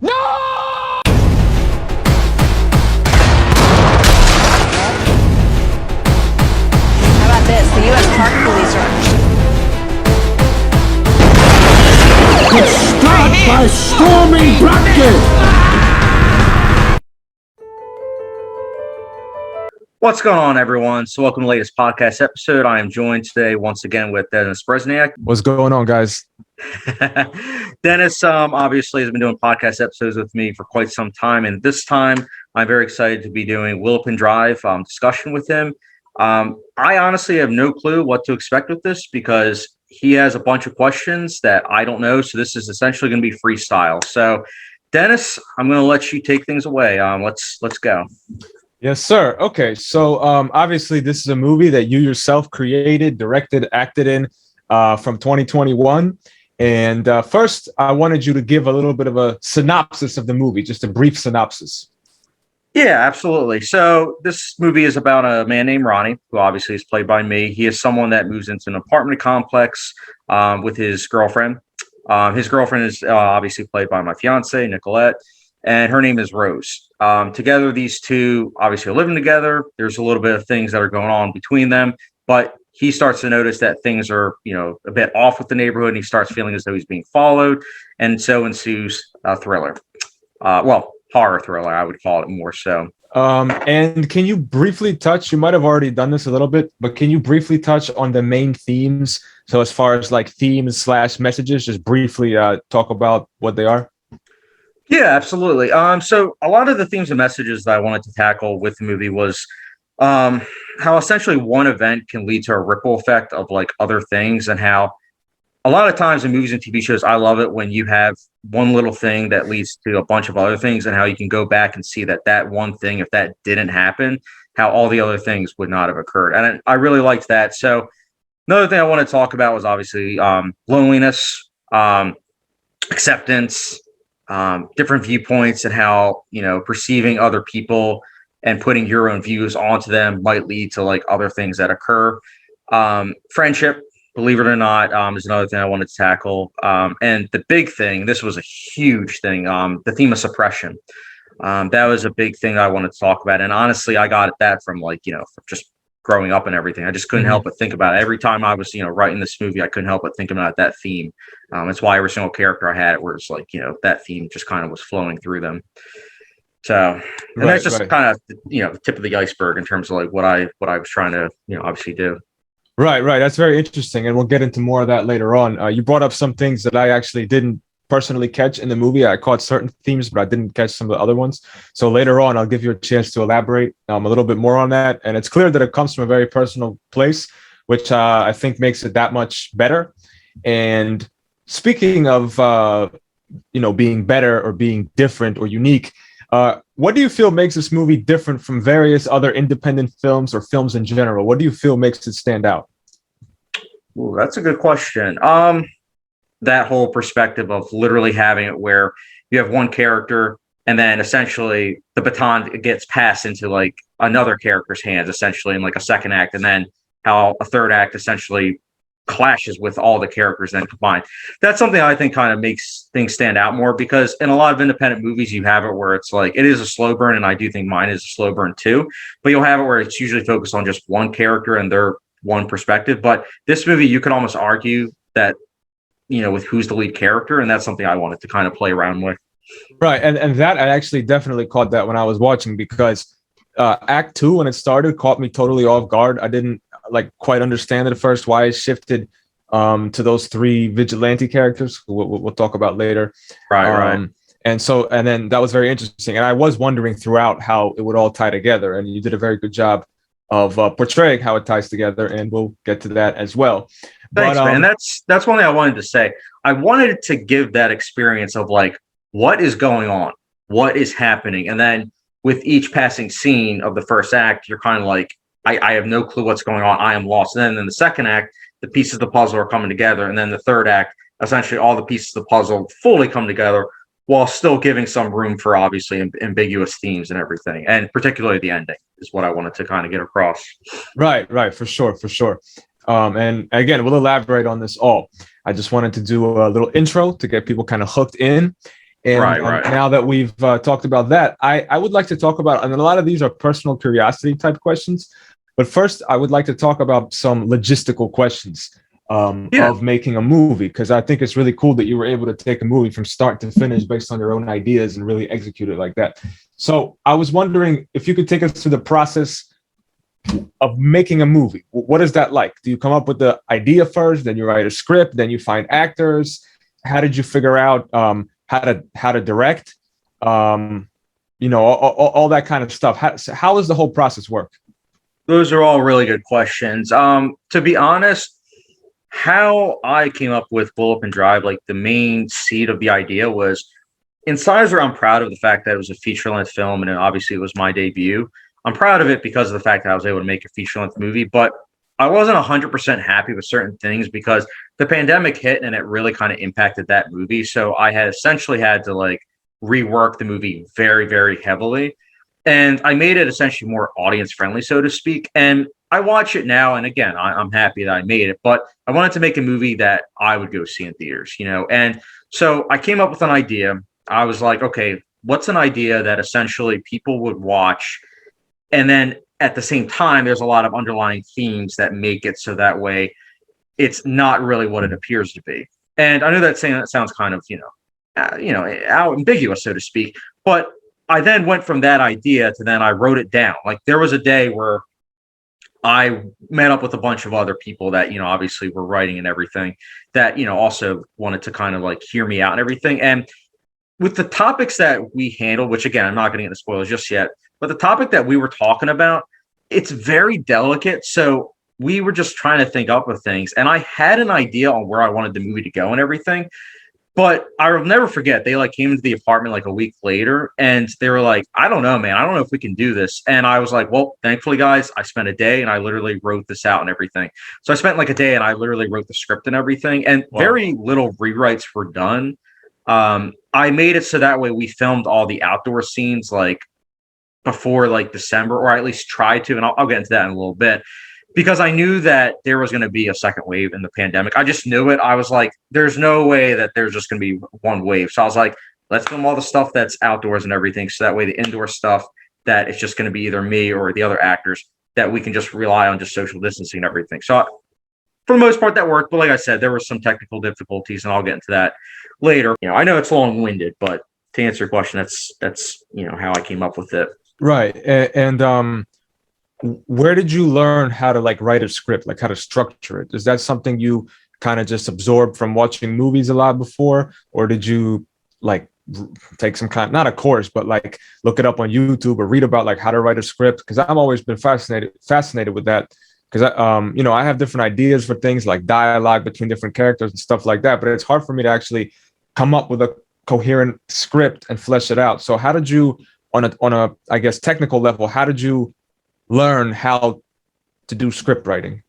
How about this? The U.S. Park Police are... Start by storming Brockton! What's going on, everyone? So welcome to the latest podcast episode. I am joined today once again with Dennis Bereznyak. What's going on, guys? Dennis obviously has been doing podcast episodes with me for quite some time, and this time I'm very excited to be doing Willopenn Drive discussion with him. I honestly have no clue what to expect with this because he has a bunch of questions that I don't know, so this is essentially going to be freestyle. So, Dennis, I'm going to let you take things away. Let's go. Yes, sir. Okay, so obviously this is a movie that you yourself created, directed, acted in from 2021. And first, I wanted you to give a little bit of a synopsis of the movie, just a brief synopsis. Yeah, absolutely. So this movie is about a man named Ronnie, who obviously is played by me. He is someone that moves into an apartment complex with his girlfriend. His girlfriend is obviously played by my fiance, Nicolette, and her name is Rose. Together, these two obviously are living together. There's a little bit of things that are going on between them, but he starts to notice that things are, a bit off with the neighborhood, and he starts feeling as though he's being followed, and so ensues a thriller. Horror thriller, I would call it more so. And can you briefly touch, you might have already done this a little bit, but can you briefly touch on the main themes? So as far as like themes / messages, just briefly talk about what they are. Yeah, absolutely. So a lot of the themes and messages that I wanted to tackle with the movie was how essentially one event can lead to a ripple effect of like other things, and how a lot of times in movies and TV shows, I love it when you have one little thing that leads to a bunch of other things, and how you can go back and see that one thing, if that didn't happen, how all the other things would not have occurred. And I really liked that. So another thing I want to talk about was obviously loneliness, acceptance, different viewpoints, and how, perceiving other people and putting your own views onto them might lead to like other things that occur. Friendship, believe it or not, is another thing I wanted to tackle. And the big thing, this was a huge thing, the theme of suppression. That was a big thing I wanted to talk about. And honestly, I got that from from just growing up and everything. I just couldn't help but think about it. Every time I was, writing this movie, I couldn't help but think about that theme. That's why every single character I had, where it's like, that theme just kind of was flowing through them. So, and that's just kind of, the tip of the iceberg in terms of like what I was trying to, obviously do. Right. That's very interesting. And we'll get into more of that later on. You brought up some things that I actually didn't personally catch in the movie. I caught certain themes, but I didn't catch some of the other ones. So later on, I'll give you a chance to elaborate a little bit more on that. And it's clear that it comes from a very personal place, which I think makes it that much better. And speaking of, being better or being different or unique, what do you feel makes this movie different from various other independent films or films in general? What do you feel makes it stand out? Ooh, that's a good question. That whole perspective of literally having it where you have one character and then essentially the baton gets passed into like another character's hands, essentially in like a second act, and then how a third act essentially clashes with all the characters then combined. That's something I think kind of makes things stand out more, because in a lot of independent movies, you have it where it's like, it is a slow burn, and I do think mine is a slow burn too, but you'll have it where it's usually focused on just one character and their one perspective. But this movie, you could almost argue that, with who's the lead character, and that's something I wanted to kind of play around with. Right, and that I actually definitely caught that when I was watching, because Act 2, when it started, caught me totally off guard. I didn't quite understand at first why it shifted to those three vigilante characters we'll talk about later. Right. And then that was very interesting, and I was wondering throughout how it would all tie together, and you did a very good job of portraying how it ties together, and we'll get to that as well. Thanks, man. And that's one thing I wanted to say. I wanted to give that experience of like, what is going on, what is happening, and then with each passing scene of the first act, you're kind of like, I have no clue what's going on. I am lost. And then in the second act, the pieces of the puzzle are coming together, and then the third act, essentially all the pieces of the puzzle fully come together, while still giving some room for obviously ambiguous themes and everything. And particularly the ending is what I wanted to kind of get across. Right. For sure. And again, we'll elaborate on this all. I just wanted to do a little intro to get people kind of hooked in. And Right. now that we've talked about that, I would like to talk about, and a lot of these are personal curiosity type questions. But first, I would like to talk about some logistical questions of making a movie, because I think it's really cool that you were able to take a movie from start to finish based on your own ideas and really execute it like that. So I was wondering if you could take us through the process of making a movie. What is that like? Do you come up with the idea first, then you write a script, then you find actors? How did you figure out how to direct? All that kind of stuff. How does the whole process work? Those are all really good questions. To be honest, how I came up with Willopenn Drive, like the main seed of the idea was Incisor. I'm proud of the fact that it was a feature-length film, and obviously it was my debut. I'm proud of it because of the fact that I was able to make a feature-length movie, but I wasn't 100% happy with certain things because the pandemic hit and it really kind of impacted that movie. So I had essentially had to like rework the movie very, very heavily. And I made it essentially more audience friendly, so to speak. And I watch it now, and again, I'm happy that I made it, but I wanted to make a movie that I would go see in theaters, And so I came up with an idea. I was like, okay, what's an idea that essentially people would watch? And then at the same time, there's a lot of underlying themes that make it so that way it's not really what it appears to be. And I know that sounds kind of, ambiguous, so to speak, but I then went from that idea to then I wrote it down. Like there was a day where I met up with a bunch of other people that, obviously were writing and everything that, also wanted to kind of like hear me out and everything. And with the topics that we handle, which again, I'm not going to get into spoilers just yet, but the topic that we were talking about, it's very delicate. So we were just trying to think up of things. And I had an idea on where I wanted the movie to go and everything. But I'll never forget, they like came into the apartment like a week later and they were like, I don't know, man. I don't know if we can do this. And I was like, well, thankfully, guys, I spent a day and I literally wrote this out and everything. So I spent like a day and I literally wrote the script and everything. And very little rewrites were done. I made it so that way we filmed all the outdoor scenes like before like December, or at least tried to. And I'll get into that in a little bit. Because I knew that there was going to be a second wave in the pandemic. I just knew it. I was like, there's no way that there's just going to be one wave. So I was like, let's film all the stuff that's outdoors and everything. So that way the indoor stuff that it's just going to be either me or the other actors that we can just rely on just social distancing and everything. So for the most part that worked. But like I said, there were some technical difficulties and I'll get into that later. I know it's long winded, but to answer your question, that's how I came up with it. Right. And where did you learn how to like write a script, like how to structure it? Is that something you kind of just absorbed from watching movies a lot before, or did you like take some kind, not a course, but like look it up on YouTube or read about like how to write a script? Because I've always been fascinated with that. Because I have different ideas for things like dialogue between different characters and stuff like that, but it's hard for me to actually come up with a coherent script and flesh it out. So how did you, on a I guess technical level, how did you learn how to do script writing?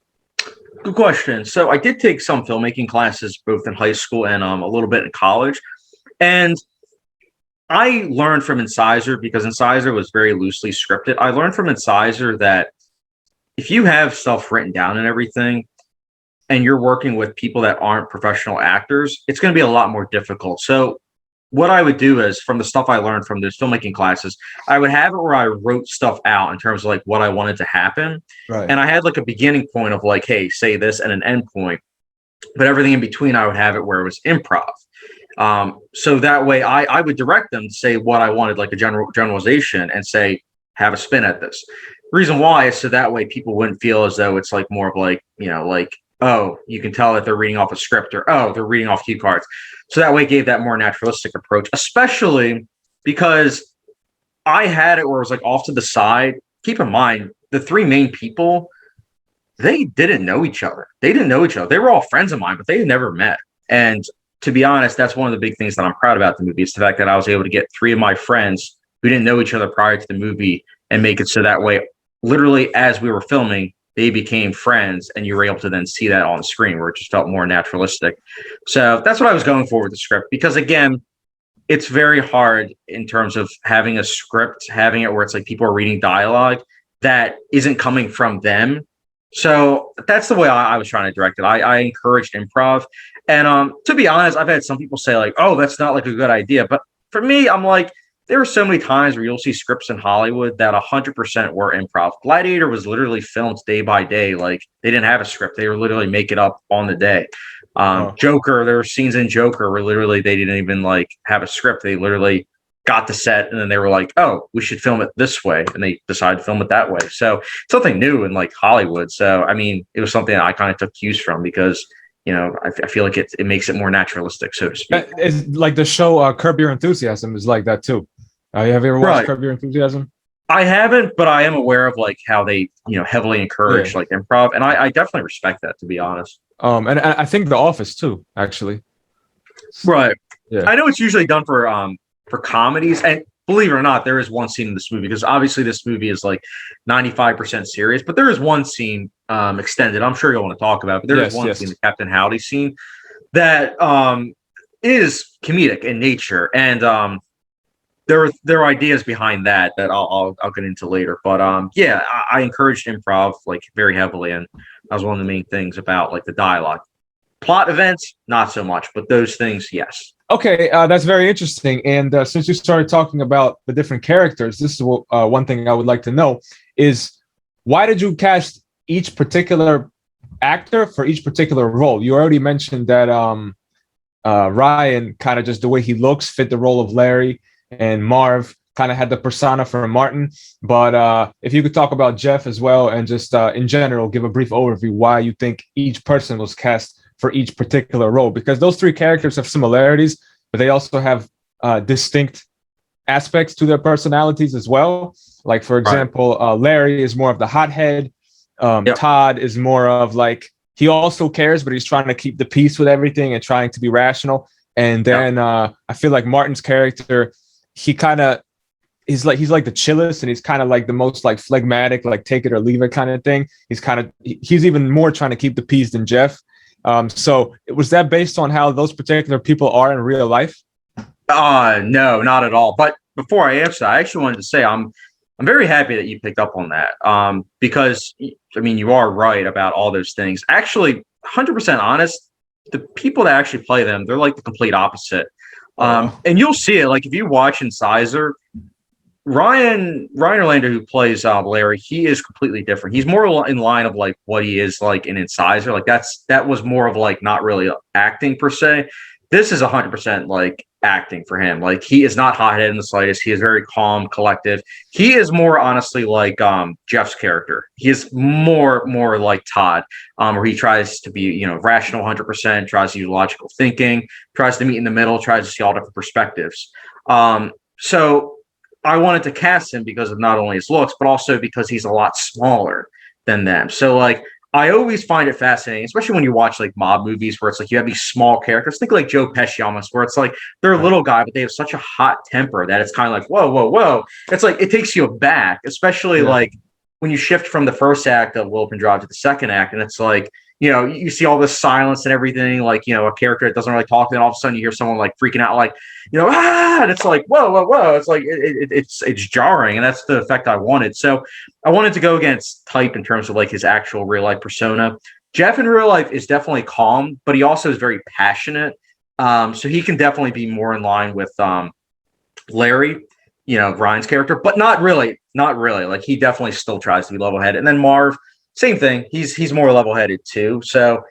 Good question. So I did take some filmmaking classes both in high school and a little bit in college. And I learned from Incisor because Incisor was very loosely scripted. I learned from Incisor that if you have stuff written down and everything, and you're working with people that aren't professional actors, it's going to be a lot more difficult. So what I would do is, from the stuff I learned from those filmmaking classes, I would have it where I wrote stuff out in terms of like what I wanted to happen. Right. And I had like a beginning point of like, hey, say this, and an end point. But everything in between, I would have it where it was improv. So that way I would direct them to say what I wanted, like a generalization, and say, have a spin at this. The reason why is so that way people wouldn't feel as though it's like more of like, like, oh, you can tell that they're reading off a script, or, oh, they're reading off cue cards. So that way it gave that more naturalistic approach, especially because I had it where it was like off to the side. Keep in mind, the three main people, they didn't know each other. They were all friends of mine, but they had never met. And to be honest, that's one of the big things that I'm proud about the movie, is the fact that I was able to get three of my friends who didn't know each other prior to the movie and make it so that way, literally as we were filming, they became friends, and you were able to then see that on the screen where it just felt more naturalistic. So that's what I was going for with the script, because again, it's very hard in terms of having a script, having it where it's like people are reading dialogue that isn't coming from them. So that's the way I was trying to direct it. I encouraged improv. And to be honest, I've had some people say like, oh, that's not like a good idea. But for me, I'm like, there are so many times where you'll see scripts in Hollywood that 100% were improv. Gladiator was literally filmed day by day. Like they didn't have a script. They were literally make it up on the day. Joker, there were scenes in Joker where literally they didn't even like have a script. They literally got the set and then they were like, oh, we should film it this way. And they decided to film it that way. So something new in like Hollywood. So, I mean, it was something that I kind of took cues from because, you know, I feel like it makes it more naturalistic, so to speak. It's like the show Curb Your Enthusiasm is like that too. Have you ever watched Curb Your Enthusiasm? I haven't, but I am aware of like how they, you know, heavily encourage like improv, and I definitely respect that, to be honest. And I think The Office too, actually. Right. Yeah. I know it's usually done for comedies, and believe it or not, there is one scene in this movie because obviously this movie is like 95% serious, but there is one scene extended. I'm sure you'll want to talk about it, but there is one scene, the Captain Howdy scene, that is comedic in nature, and there are ideas behind that I'll get into later. But I encouraged improv like very heavily, and that was one of the main things about like the dialogue. Plot events, not so much, but those things, yes. Okay, that's very interesting. And since you started talking about the different characters, this is one thing I would like to know is why did you cast each particular actor for each particular role? You already mentioned that Ryan, kind of just the way he looks, fit the role of Larry, and Marv kind of had the persona for Martin. But if you could talk about Jeff as well, and just in general, give a brief overview why you think each person was cast for each particular role, because those three characters have similarities, but they also have distinct aspects to their personalities as well. Like, for example, Larry is more of the hothead. Todd is more of like, he also cares, but he's trying to keep the peace with everything and trying to be rational. And then I feel like Martin's character, he's like the chillest, and he's kind of like the most like phlegmatic, like take it or leave it kind of thing. He's even more trying to keep the peace than Jeff. So was that based on how those particular people are in real life? No, not at all. But before I answer, I actually wanted to say I'm very happy that you picked up on that. Because I mean, you are right about all those things. Actually, 100% honest, the people that actually play them, they're like the complete opposite. And you'll see it, like if you watch Incisor, Ryan Orlando, who plays Larry, he is completely different. He's more in line of like what he is like in Incisor. Like that was more of like not really acting per se. This is 100% like acting for him. Like he is not hot-headed in the slightest. He is very calm, collective. He is more honestly like Jeff's character. He is more like Todd, where he tries to be, you know, rational 100%, tries to use logical thinking, tries to meet in the middle, tries to see all different perspectives. So I wanted to cast him because of not only his looks, but also because he's a lot smaller than them. So like, I always find it fascinating, especially when you watch like mob movies where it's like you have these small characters. Think like Joe Pesci almost, where it's like they're a little guy, but they have such a hot temper that it's kind of like, whoa. It's like, it takes you aback, especially like when you shift from the first act of Willopenn Drive to the second act. And it's like, you know, you see all this silence and everything, like, you know, a character that doesn't really talk, and then all of a sudden you hear someone like freaking out, like, you know, and it's like, whoa. It's like, it's jarring. And that's the effect I wanted. So I wanted to go against type in terms of like his actual real life persona. Jeff in real life is definitely calm, but he also is very passionate. So he can definitely be more in line with Larry, you know, Ryan's character, but not really. Like he definitely still tries to be level headed. And then Marv, same thing. He's more level-headed too. So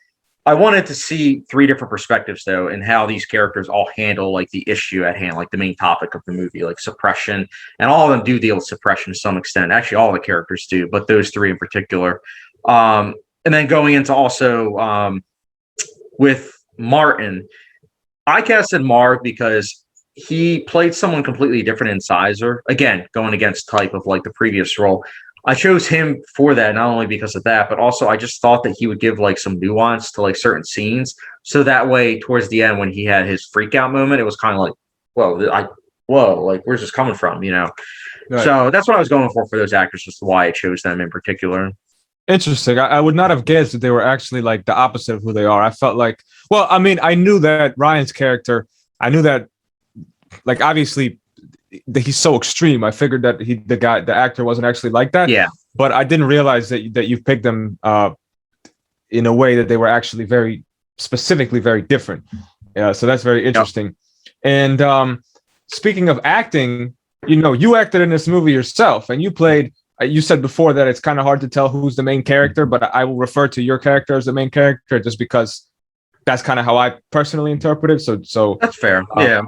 I wanted to see three different perspectives though, and how these characters all handle like the issue at hand, like the main topic of the movie, like suppression. And all of them do deal with suppression to some extent. Actually, all the characters do, but those three in particular. And then going into also with Martin, I casted Marv because he played someone completely different in Incisor. Again, going against type of like the previous role. I chose him for that, not only because of that, but also I just thought that he would give like some nuance to like certain scenes. So that way, towards the end, when he had his freak out moment, it was kind of like, whoa, like where's this coming from? You know? Right. So that's what I was going for those actors, just why I chose them in particular. Interesting. I would not have guessed that they were actually like the opposite of who they are. I felt like, well, I mean, I knew that Ryan's character, I knew that like, obviously, he's so extreme. I figured that the actor wasn't actually like that. Yeah. But I didn't realize that you picked them in a way that they were actually very specifically very different. So that's very interesting. Yep. And speaking of acting, you acted in this movie yourself, and you played. You said before that it's kind of hard to tell who's the main character, but I will refer to your character as the main character just because that's kind of how I personally interpret it. So That's fair. Yeah.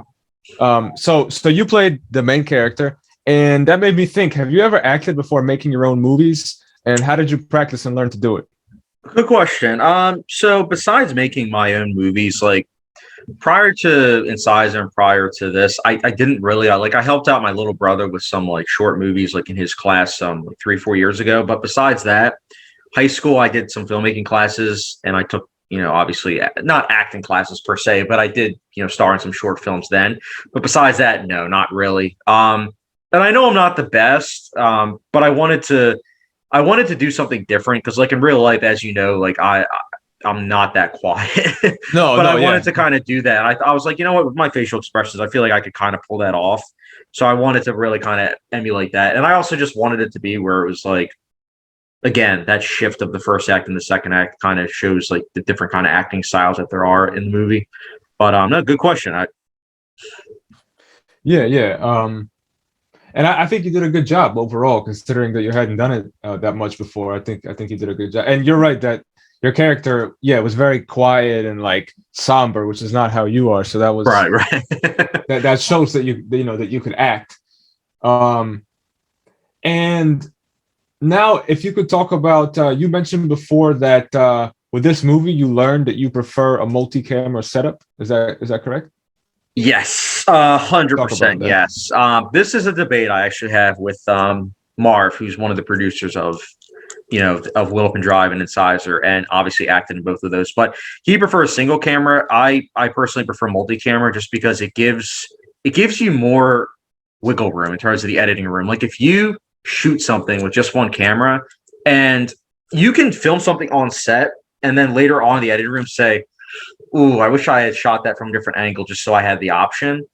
So you played the main character, and that made me think: have you ever acted before making your own movies? And how did you practice and learn to do it? Good question. So besides making my own movies, like prior to Incisor and prior to this, I didn't really I helped out my little brother with some like short movies like in his class like 3-4 years ago. But besides that, high school I did some filmmaking classes, and I took obviously not acting classes per se, but I did star in some short films then. But besides that, no, not really. And I know I'm not the best, but I wanted to do something different because like in real life, as you know, like I'm not that quiet. But I wanted to kind of do that. I was like, with my facial expressions, I feel like I could kind of pull that off. So I wanted to really kind of emulate that. And I also just wanted it to be where it was like, again, that shift of the first act and the second act kind of shows like the different kind of acting styles that there are in the movie. But no, good question. And I think you did a good job overall, considering that you hadn't done it that much before. I think you did a good job. And you're right that your character, was very quiet and like somber, which is not how you are. So that was right. that shows that that you could act. And now, if you could talk about, you mentioned before that with this movie, you learned that you prefer a multi-camera setup. Is that correct? Yes, 100%. Yes. This is a debate I actually have with Marv, who's one of the producers of Willopenn Drive and Incisor, and obviously acted in both of those. But he prefers single camera. I personally prefer multi-camera just because it gives you more wiggle room in terms of the editing room. Like if you shoot something with just one camera, and you can film something on set, and then later on in the editing room say, "Ooh, I wish I had shot that from a different angle just so I had the option."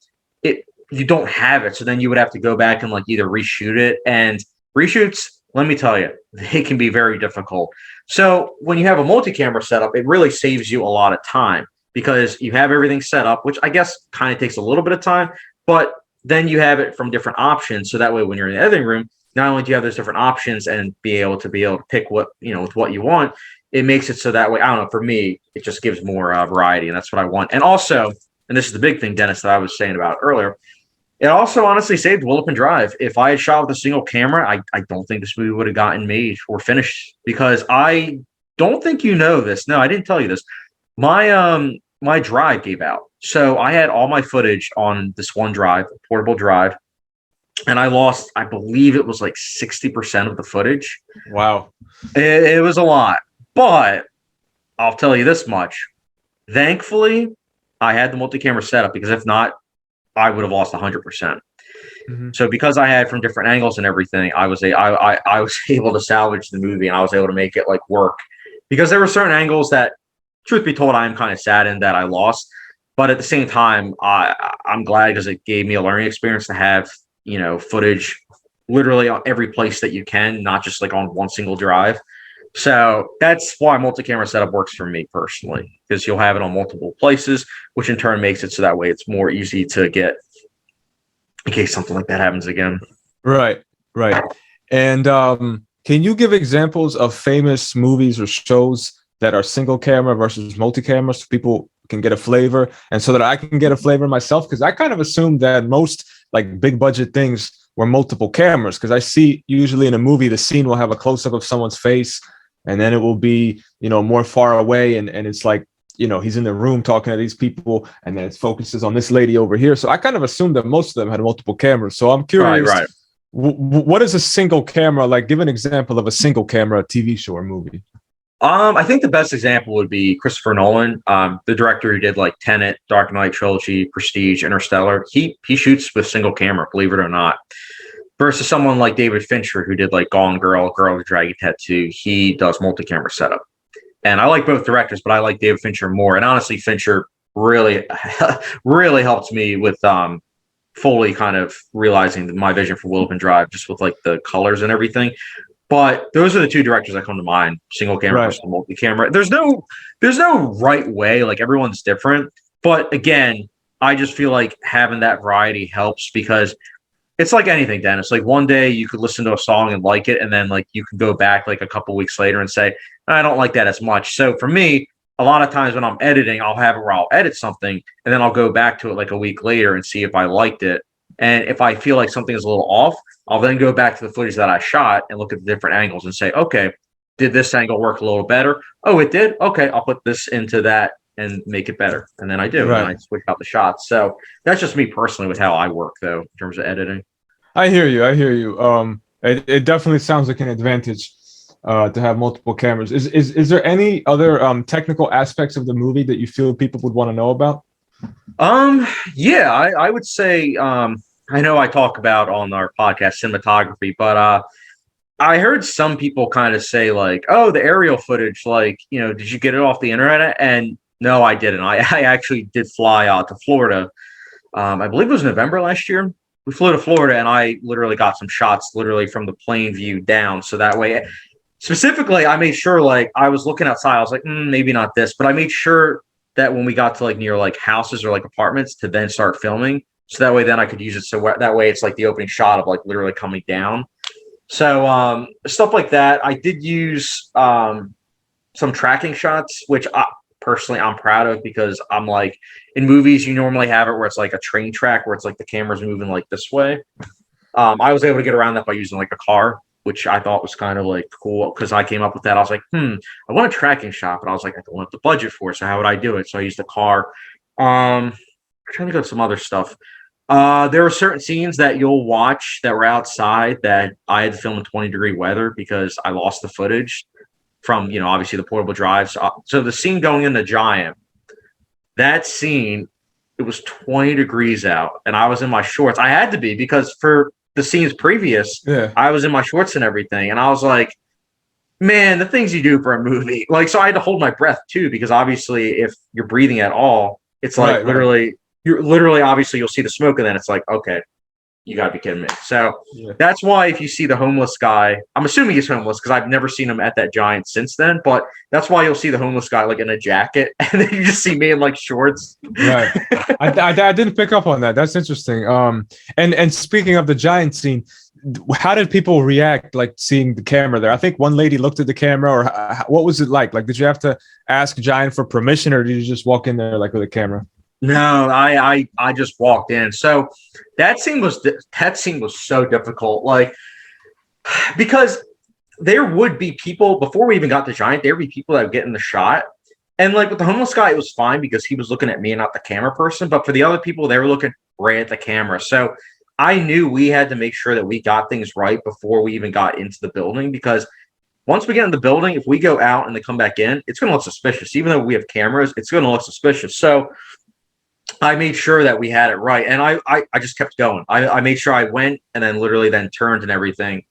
You don't have it, so then you would have to go back and like either reshoot it. And reshoots, let me tell you, they can be very difficult. So when you have a multi-camera setup, it really saves you a lot of time because you have everything set up, which I guess kind of takes a little bit of time, but then you have it from different options. So that way, when you're in the editing room, not only do you have those different options and be able to pick what, with what you want, it makes it so that way, I don't know, for me, it just gives more variety, and that's what I want. And also, and this is the big thing, Dennis, that I was saying about earlier, it also honestly saved Willopenn Drive. If I had shot with a single camera, I don't think this movie would have gotten made or finished, because I don't think you know this. No, I didn't tell you this. My drive gave out. So I had all my footage on this one drive, a portable drive, and I lost, I believe it was like 60% of the footage. Wow. It was a lot. But I'll tell you this much. Thankfully, I had the multi-camera setup, because if not, I would have lost 100%. Mm-hmm. So because I had from different angles and everything, I was able to salvage the movie, and I was able to make it like work, because there were certain angles that, truth be told, I'm kind of saddened that I lost. But at the same time, I'm glad, because it gave me a learning experience to have, footage literally on every place that you can, not just like on one single drive. So that's why multi-camera setup works for me personally, because you'll have it on multiple places, which in turn makes it so that way it's more easy to get in case something like that happens again. Right. And can you give examples of famous movies or shows that are single camera versus multi-camera, so people can get a flavor, and so that I can get a flavor myself? Because I kind of assumed that most like big budget things were multiple cameras, because I see usually in a movie the scene will have a close-up of someone's face, and then it will be more far away, and it's like he's in the room talking to these people, and then it focuses on this lady over here. So I kind of assumed that most of them had multiple cameras. So I'm curious, right. What is a single camera like? Give an example of a single camera TV show or movie. I think the best example would be Christopher Nolan, the director who did like Tenet, Dark Knight trilogy, Prestige, Interstellar. He shoots with single camera, believe it or not. Versus someone like David Fincher, who did like Gone Girl, Girl with a Dragon Tattoo. He does multi-camera setup. And I like both directors, but I like David Fincher more. And honestly, Fincher really, really helped me with fully kind of realizing my vision for Willopenn Drive, just with like the colors and everything. But those are the two directors that come to mind: single camera versus multi-camera. There's no right way. Like everyone's different. But again, I just feel like having that variety helps because it's like anything, Dennis. Like one day you could listen to a song and like it, and then like you can go back like a couple weeks later and say, I don't like that as much. So for me, a lot of times when I'm editing, I'll have it where I'll edit something and then I'll go back to it like a week later and see if I liked it. And if I feel like something is a little off, I'll then go back to the footage that I shot and look at the different angles and say, okay, did this angle work a little better? Oh, it did? Okay, I'll put this into that and make it better. And then I do. Right. And I switch out the shots. So that's just me personally with how I work, though, in terms of editing. I hear you. It definitely sounds like an advantage to have multiple cameras. Is there any other technical aspects of the movie that you feel people would want to know about? Yeah, I would say, I know I talk about on our podcast cinematography, but I heard some people kind of say like, oh, the aerial footage, like, did you get it off the internet? And no, I didn't. I actually did fly out to Florida. I believe it was November last year. We flew to Florida and I literally got some shots literally from the plane view down. So that way, specifically, I made sure like I was looking outside. I was like, maybe not this, but I made sure that when we got to like near like houses or like apartments to then start filming. So that way, then I could use it. So that way it's like the opening shot of like literally coming down. So stuff like that. I did use some tracking shots, which personally I'm proud of because I'm like in movies, you normally have it where it's like a train track where it's like the camera's moving like this way. I was able to get around that by using like a car, which I thought was kind of like cool because I came up with that. I was like, I want a tracking shot, but I was like, I don't have the budget for it. So how would I do it? So I used the car. I'm trying to go to some other stuff. There were certain scenes that you'll watch that were outside that I had to film in 20-degree weather because I lost the footage from, obviously the portable drives. So the scene going in the Giant, that scene, it was 20 degrees out and I was in my shorts. I had to be because for the scenes previous, I was in my shorts and everything. And I was like, man, the things you do for a movie. Like, so I had to hold my breath too, because obviously if you're breathing at all, it's like obviously you'll see the smoke and then it's like, okay, you gotta be kidding me. So that's why if you see the homeless guy, I'm assuming he's homeless because I've never seen him at that Giant since then, but that's why you'll see the homeless guy like in a jacket and then you just see me in like shorts. Right. I didn't pick up on that. That's interesting. And speaking of the Giant scene, how did people react like seeing the camera there? I think one lady looked at the camera, or what was it like? Like, did you have to ask Giant for permission or did you just walk in there like with a camera? No, I just walked in. So that scene was so difficult. Like, because there would be people before we even got the Giant, there would be people that would get in the shot. And like with the homeless guy, it was fine because he was looking at me and not the camera person. But for the other people, they were looking right at the camera. So I knew we had to make sure that we got things right before we even got into the building, because once we get in the building, if we go out and they come back in, it's going to look suspicious. Even though we have cameras, it's going to look suspicious. So I made sure that we had it right. And I just kept going. I made sure I went and then literally then turned and everything.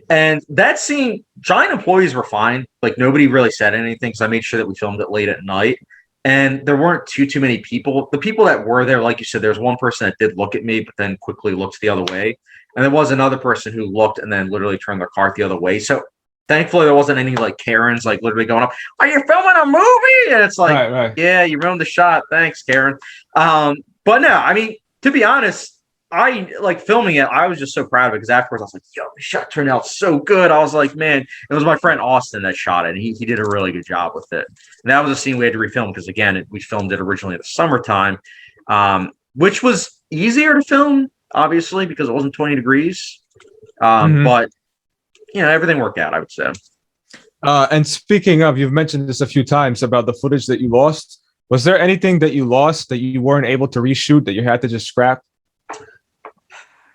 And that scene, Giant employees were fine. Like nobody really said anything because I made sure that we filmed it late at night. And there weren't too many people. The people that were there, like you said, there's one person that did look at me, but then quickly looked the other way. And there was another person who looked and then literally turned their car the other way. So thankfully, there wasn't any like Karens like literally going up, are you filming a movie? And it's like, right. Yeah, you ruined the shot. Thanks, Karen. But no, I mean, to be honest, I like filming it. I was just so proud of it because afterwards I was like, yo, the shot turned out so good. I was like, man, it was my friend Austin that shot it. And he did a really good job with it. And that was a scene we had to refilm because, again, we filmed it originally in the summertime, which was easier to film, obviously, because it wasn't 20 degrees. But, everything worked out, I would say. And speaking of, you've mentioned this a few times about the footage that you lost. Was there anything that you lost that you weren't able to reshoot that you had to just scrap?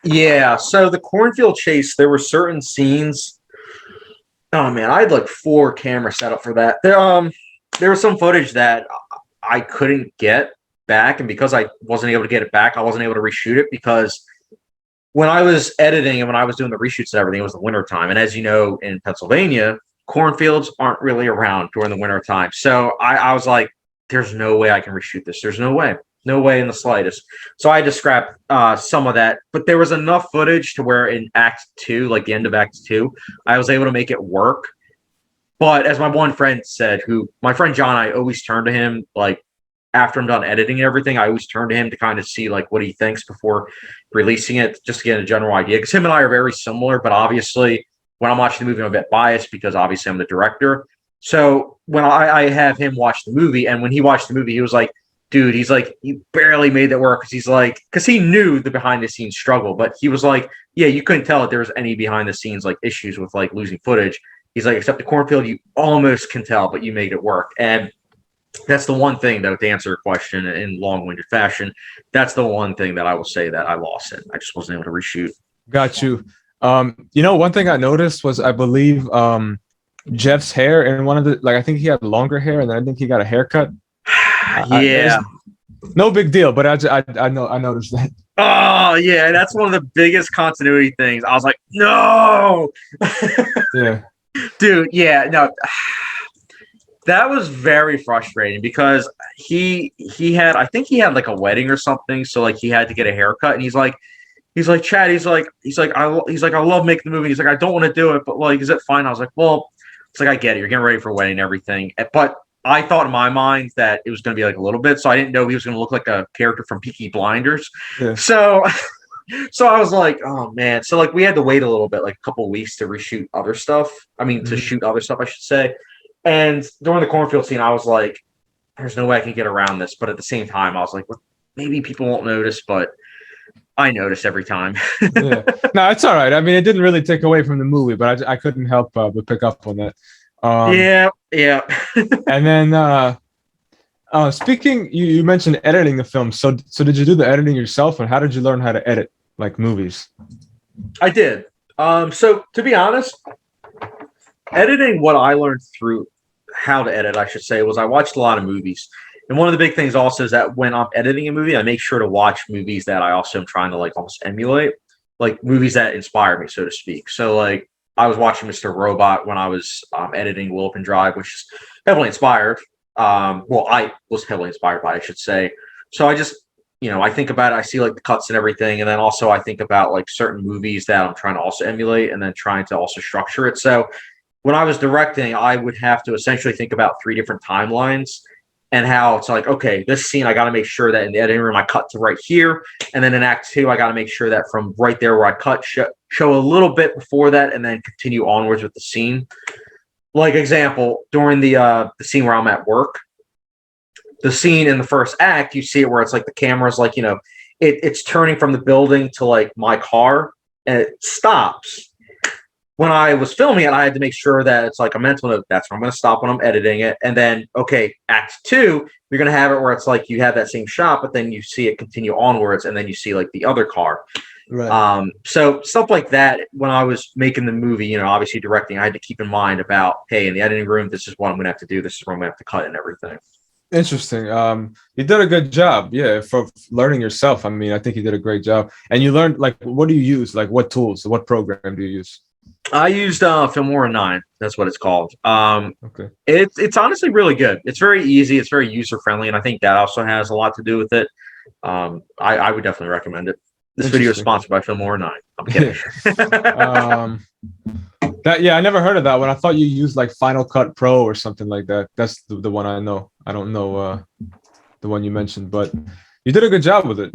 Yeah, so the cornfield chase, there were certain scenes. Oh man, I had like 4 cameras set up for that. There was some footage that I couldn't get back, and because I wasn't able to get it back, I wasn't able to reshoot it because when I was editing and when I was doing the reshoots and everything, it was the winter time. And as you know, in Pennsylvania, cornfields aren't really around during the winter time. So I was like, there's no way I can reshoot this. There's no way. No way in the slightest. So I had to scrap some of that. But there was enough footage to where in Act 2, like the end of Act 2, I was able to make it work. But as my one friend said, my friend John, I always turn to him, like, after I'm done editing and everything, I always turn to him to kind of see like what he thinks before releasing it, just to get a general idea. Because him and I are very similar, but obviously when I'm watching the movie, I'm a bit biased because obviously I'm the director. So when I have him watch the movie, and when he watched the movie, he was like, dude, he's like, you barely made that work. Because he knew the behind the scenes struggle, but he was like, yeah, you couldn't tell that there was any behind the scenes like issues with like losing footage. He's like, except the cornfield, you almost can tell, but you made it work. And that's the one thing, though, to answer your question in long-winded fashion, that's the one thing that I will say that I lost it. I just wasn't able to reshoot. Got you. One thing I noticed was, I believe, Jeff's hair in one of the, like, I think he had longer hair, and then I think he got a haircut. Yeah. No big deal, but I noticed that. Oh, yeah, that's one of the biggest continuity things. I was like, no! Yeah. Dude, yeah, no. That was very frustrating because he had, I think he had like a wedding or something, so like he had to get a haircut, and he's like, Chad, he's like, I love making the movie. He's like, I don't want to do it, but like, is it fine? I was like, well, it's like, I get it. You're getting ready for a wedding and everything, but I thought in my mind that it was going to be like a little bit, so I didn't know he was going to look like a character from Peaky Blinders. Yeah. So I was like, oh man. So like we had to wait a little bit, like a couple of weeks to reshoot other stuff. I mean, to shoot other stuff, I should say. And during the cornfield scene, I was like, there's no way I can get around this. But at the same time, I was like, well, maybe people won't notice, but I notice every time. Yeah. No, it's all right. I mean, it didn't really take away from the movie, but I couldn't help but pick up on that. Yeah. And then speaking, you mentioned editing the film. So did you do the editing yourself, and how did you learn how to edit like movies? I did. So to be honest, editing, what I learned through how to edit, I should say, was I watched a lot of movies. And one of the big things also is that when I'm editing a movie, I make sure to watch movies that I also am trying to like almost emulate, like movies that inspire me, so to speak. So like I was watching Mr. Robot when I was editing Willopenn Drive, which is heavily inspired. Well, I was heavily inspired by it, I should say. So I just, I think about it. I see like the cuts and everything. And then also I think about like certain movies that I'm trying to also emulate and then trying to also structure it. So when I was directing, I would have to essentially think about 3 different timelines and how it's like, okay, this scene, I got to make sure that in the editing room, I cut to right here. And then in Act 2, I got to make sure that from right there where I cut, show a little bit before that and then continue onwards with the scene. Like example, during the scene where I'm at work, the scene in the first act, you see it where it's like the camera's like, it's turning from the building to like my car and it stops. When I was filming it, I had to make sure that it's like a mental note. That's where I'm going to stop when I'm editing it. And then, okay, Act 2, you're going to have it where it's like you have that same shot, but then you see it continue onwards, and then you see like the other car. Right. So stuff like that. When I was making the movie, obviously directing, I had to keep in mind about, hey, in the editing room, this is what I'm going to have to do. This is where I'm going to have to cut and everything. Interesting. You did a good job. Yeah, for learning yourself. I mean, I think you did a great job. And you learned, like, what do you use? Like, what tools? What program do you use? I used Filmora 9. That's what it's called. Okay. It's honestly really good. It's very easy. It's very user friendly, and I think that also has a lot to do with it. I would definitely recommend it. This video is sponsored by Filmora 9. I'm kidding. I never heard of that one. I thought you used like Final Cut Pro or something like that. That's the one I know. I don't know the one you mentioned, but you did a good job with it.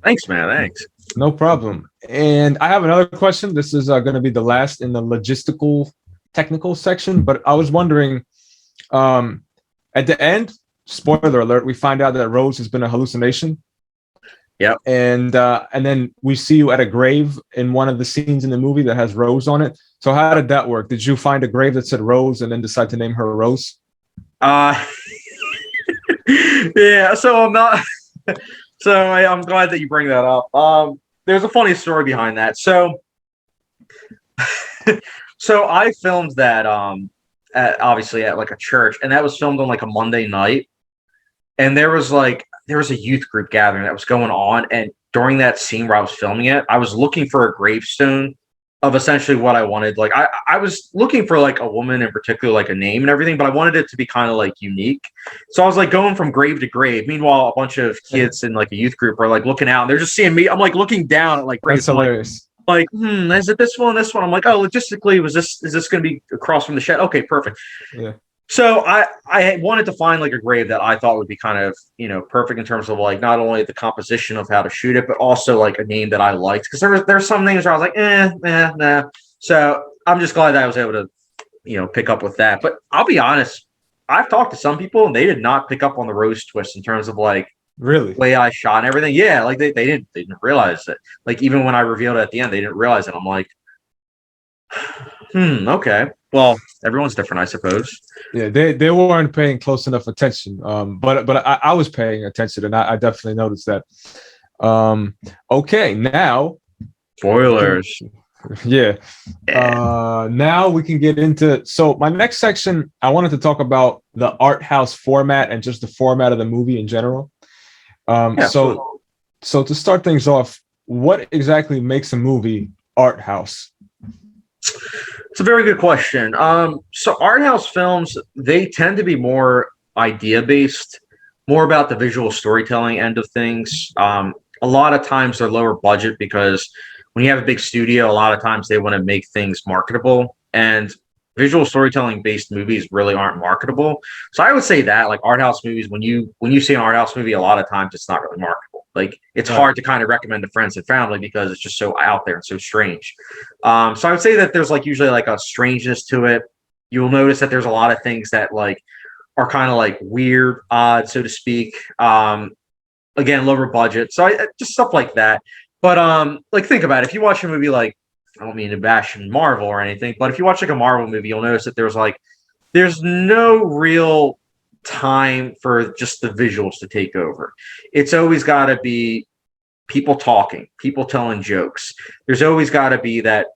Thanks, man. Thanks. No problem. And I have another question. This is going to be the last in the logistical, technical section. But I was wondering, at the end, spoiler alert, we find out that Rose has been a hallucination. Yep. And then we see you at a grave in one of the scenes in the movie that has Rose on it. So how did that work? Did you find a grave that said Rose and then decide to name her Rose? Yeah. So I'm not. So I'm glad that you bring that up. There's a funny story behind that. So I filmed that obviously at like a church, and that was filmed on like a Monday night. And there was a youth group gathering that was going on, and during that scene where I was filming it, I was looking for a gravestone of essentially what I wanted. Like I was looking for like a woman in particular, like a name and everything, but I wanted it to be kind of like unique. So I was like going from grave to grave. Meanwhile, a bunch of kids in like a youth group are like looking out and they're just seeing me. I'm like looking down at like graves. That's hilarious. Like, is it this one? This one? I'm like, oh, logistically, is this going to be across from the shed? Okay, perfect. Yeah. So I wanted to find like a grave that I thought would be kind of, perfect in terms of like not only the composition of how to shoot it, but also like a name that I liked. Because there's some names where I was like, nah. So I'm just glad that I was able to, pick up with that. But I'll be honest, I've talked to some people and they did not pick up on the Rose twist in terms of like Really? the way I shot and everything. Yeah, like they didn't realize it. Like even when I revealed it at the end, they didn't realize it. I'm like, okay. Well, everyone's different, I suppose. Yeah, they weren't paying close enough attention. But I was paying attention, and I definitely noticed that. Okay, now Spoilers. Yeah. Now we can get into. So my next section, I wanted to talk about the art house format and just the format of the movie in general. So to start things off, what exactly makes a movie art house? It's a very good question. So art house films, they tend to be more idea based, more about the visual storytelling end of things. A lot of times they're lower budget because when you have a big studio, a lot of times they want to make things marketable, and visual storytelling based movies really aren't marketable. So I would say that like art house movies, when you see an art house movie, a lot of times it's not really marketable. Like it's hard to kind of recommend to friends and family because it's just so out there and so strange. So I would say that there's like usually like a strangeness to it. You'll notice that there's a lot of things that like are kind of like weird, odd, so to speak. Again, lower budget. So just stuff like that. But like think about it. If you watch a movie like, I don't mean to bash Marvel or anything, but if you watch like a Marvel movie, you'll notice that there's no real time for just the visuals to take over. It's always got to be people talking, people telling jokes. There's always got to be that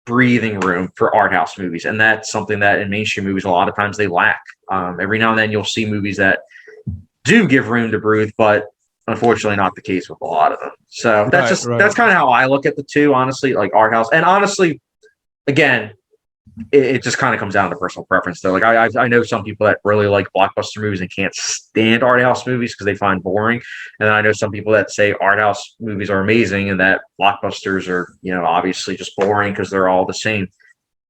breathing room for art house movies, and that's something that in mainstream movies a lot of times they lack. Every now and then you'll see movies that do give room to breathe, but unfortunately not the case with a lot of them. So that's that's kind of how I look at the two, honestly, like art house. And honestly, again, it just kind of comes down to personal preference though. Like I know some people that really like blockbuster movies and can't stand art house movies because they find boring. And then I know some people that say art house movies are amazing and that blockbusters are, obviously just boring because they're all the same.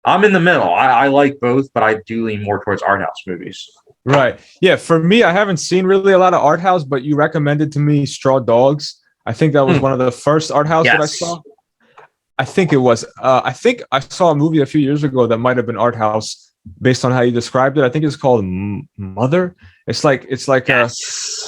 I'm in the middle. I like both, but I do lean more towards art house movies. Right. Yeah. For me, I haven't seen really a lot of art house, but you recommended to me Straw Dogs. I think that was one of the first art house that I saw. I think it was. I think I saw a movie a few years ago that might have been art house based on how you described it. I think it's called Mother. It's like a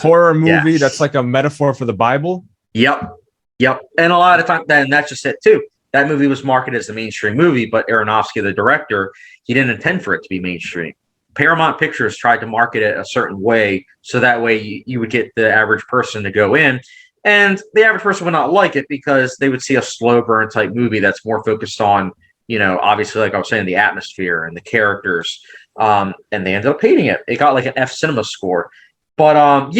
horror movie that's like a metaphor for the Bible. Yep. And a lot of times, then that's just it too. That movie was marketed as a mainstream movie, but Aronofsky, the director, he didn't intend for it to be mainstream. Paramount Pictures tried to market it a certain way, so that way you would get the average person to go in, and the average person would not like it because they would see a slow burn type movie that's more focused on, obviously, like I was saying, the atmosphere and the characters, and they ended up hating it. It got like an F cinema score. But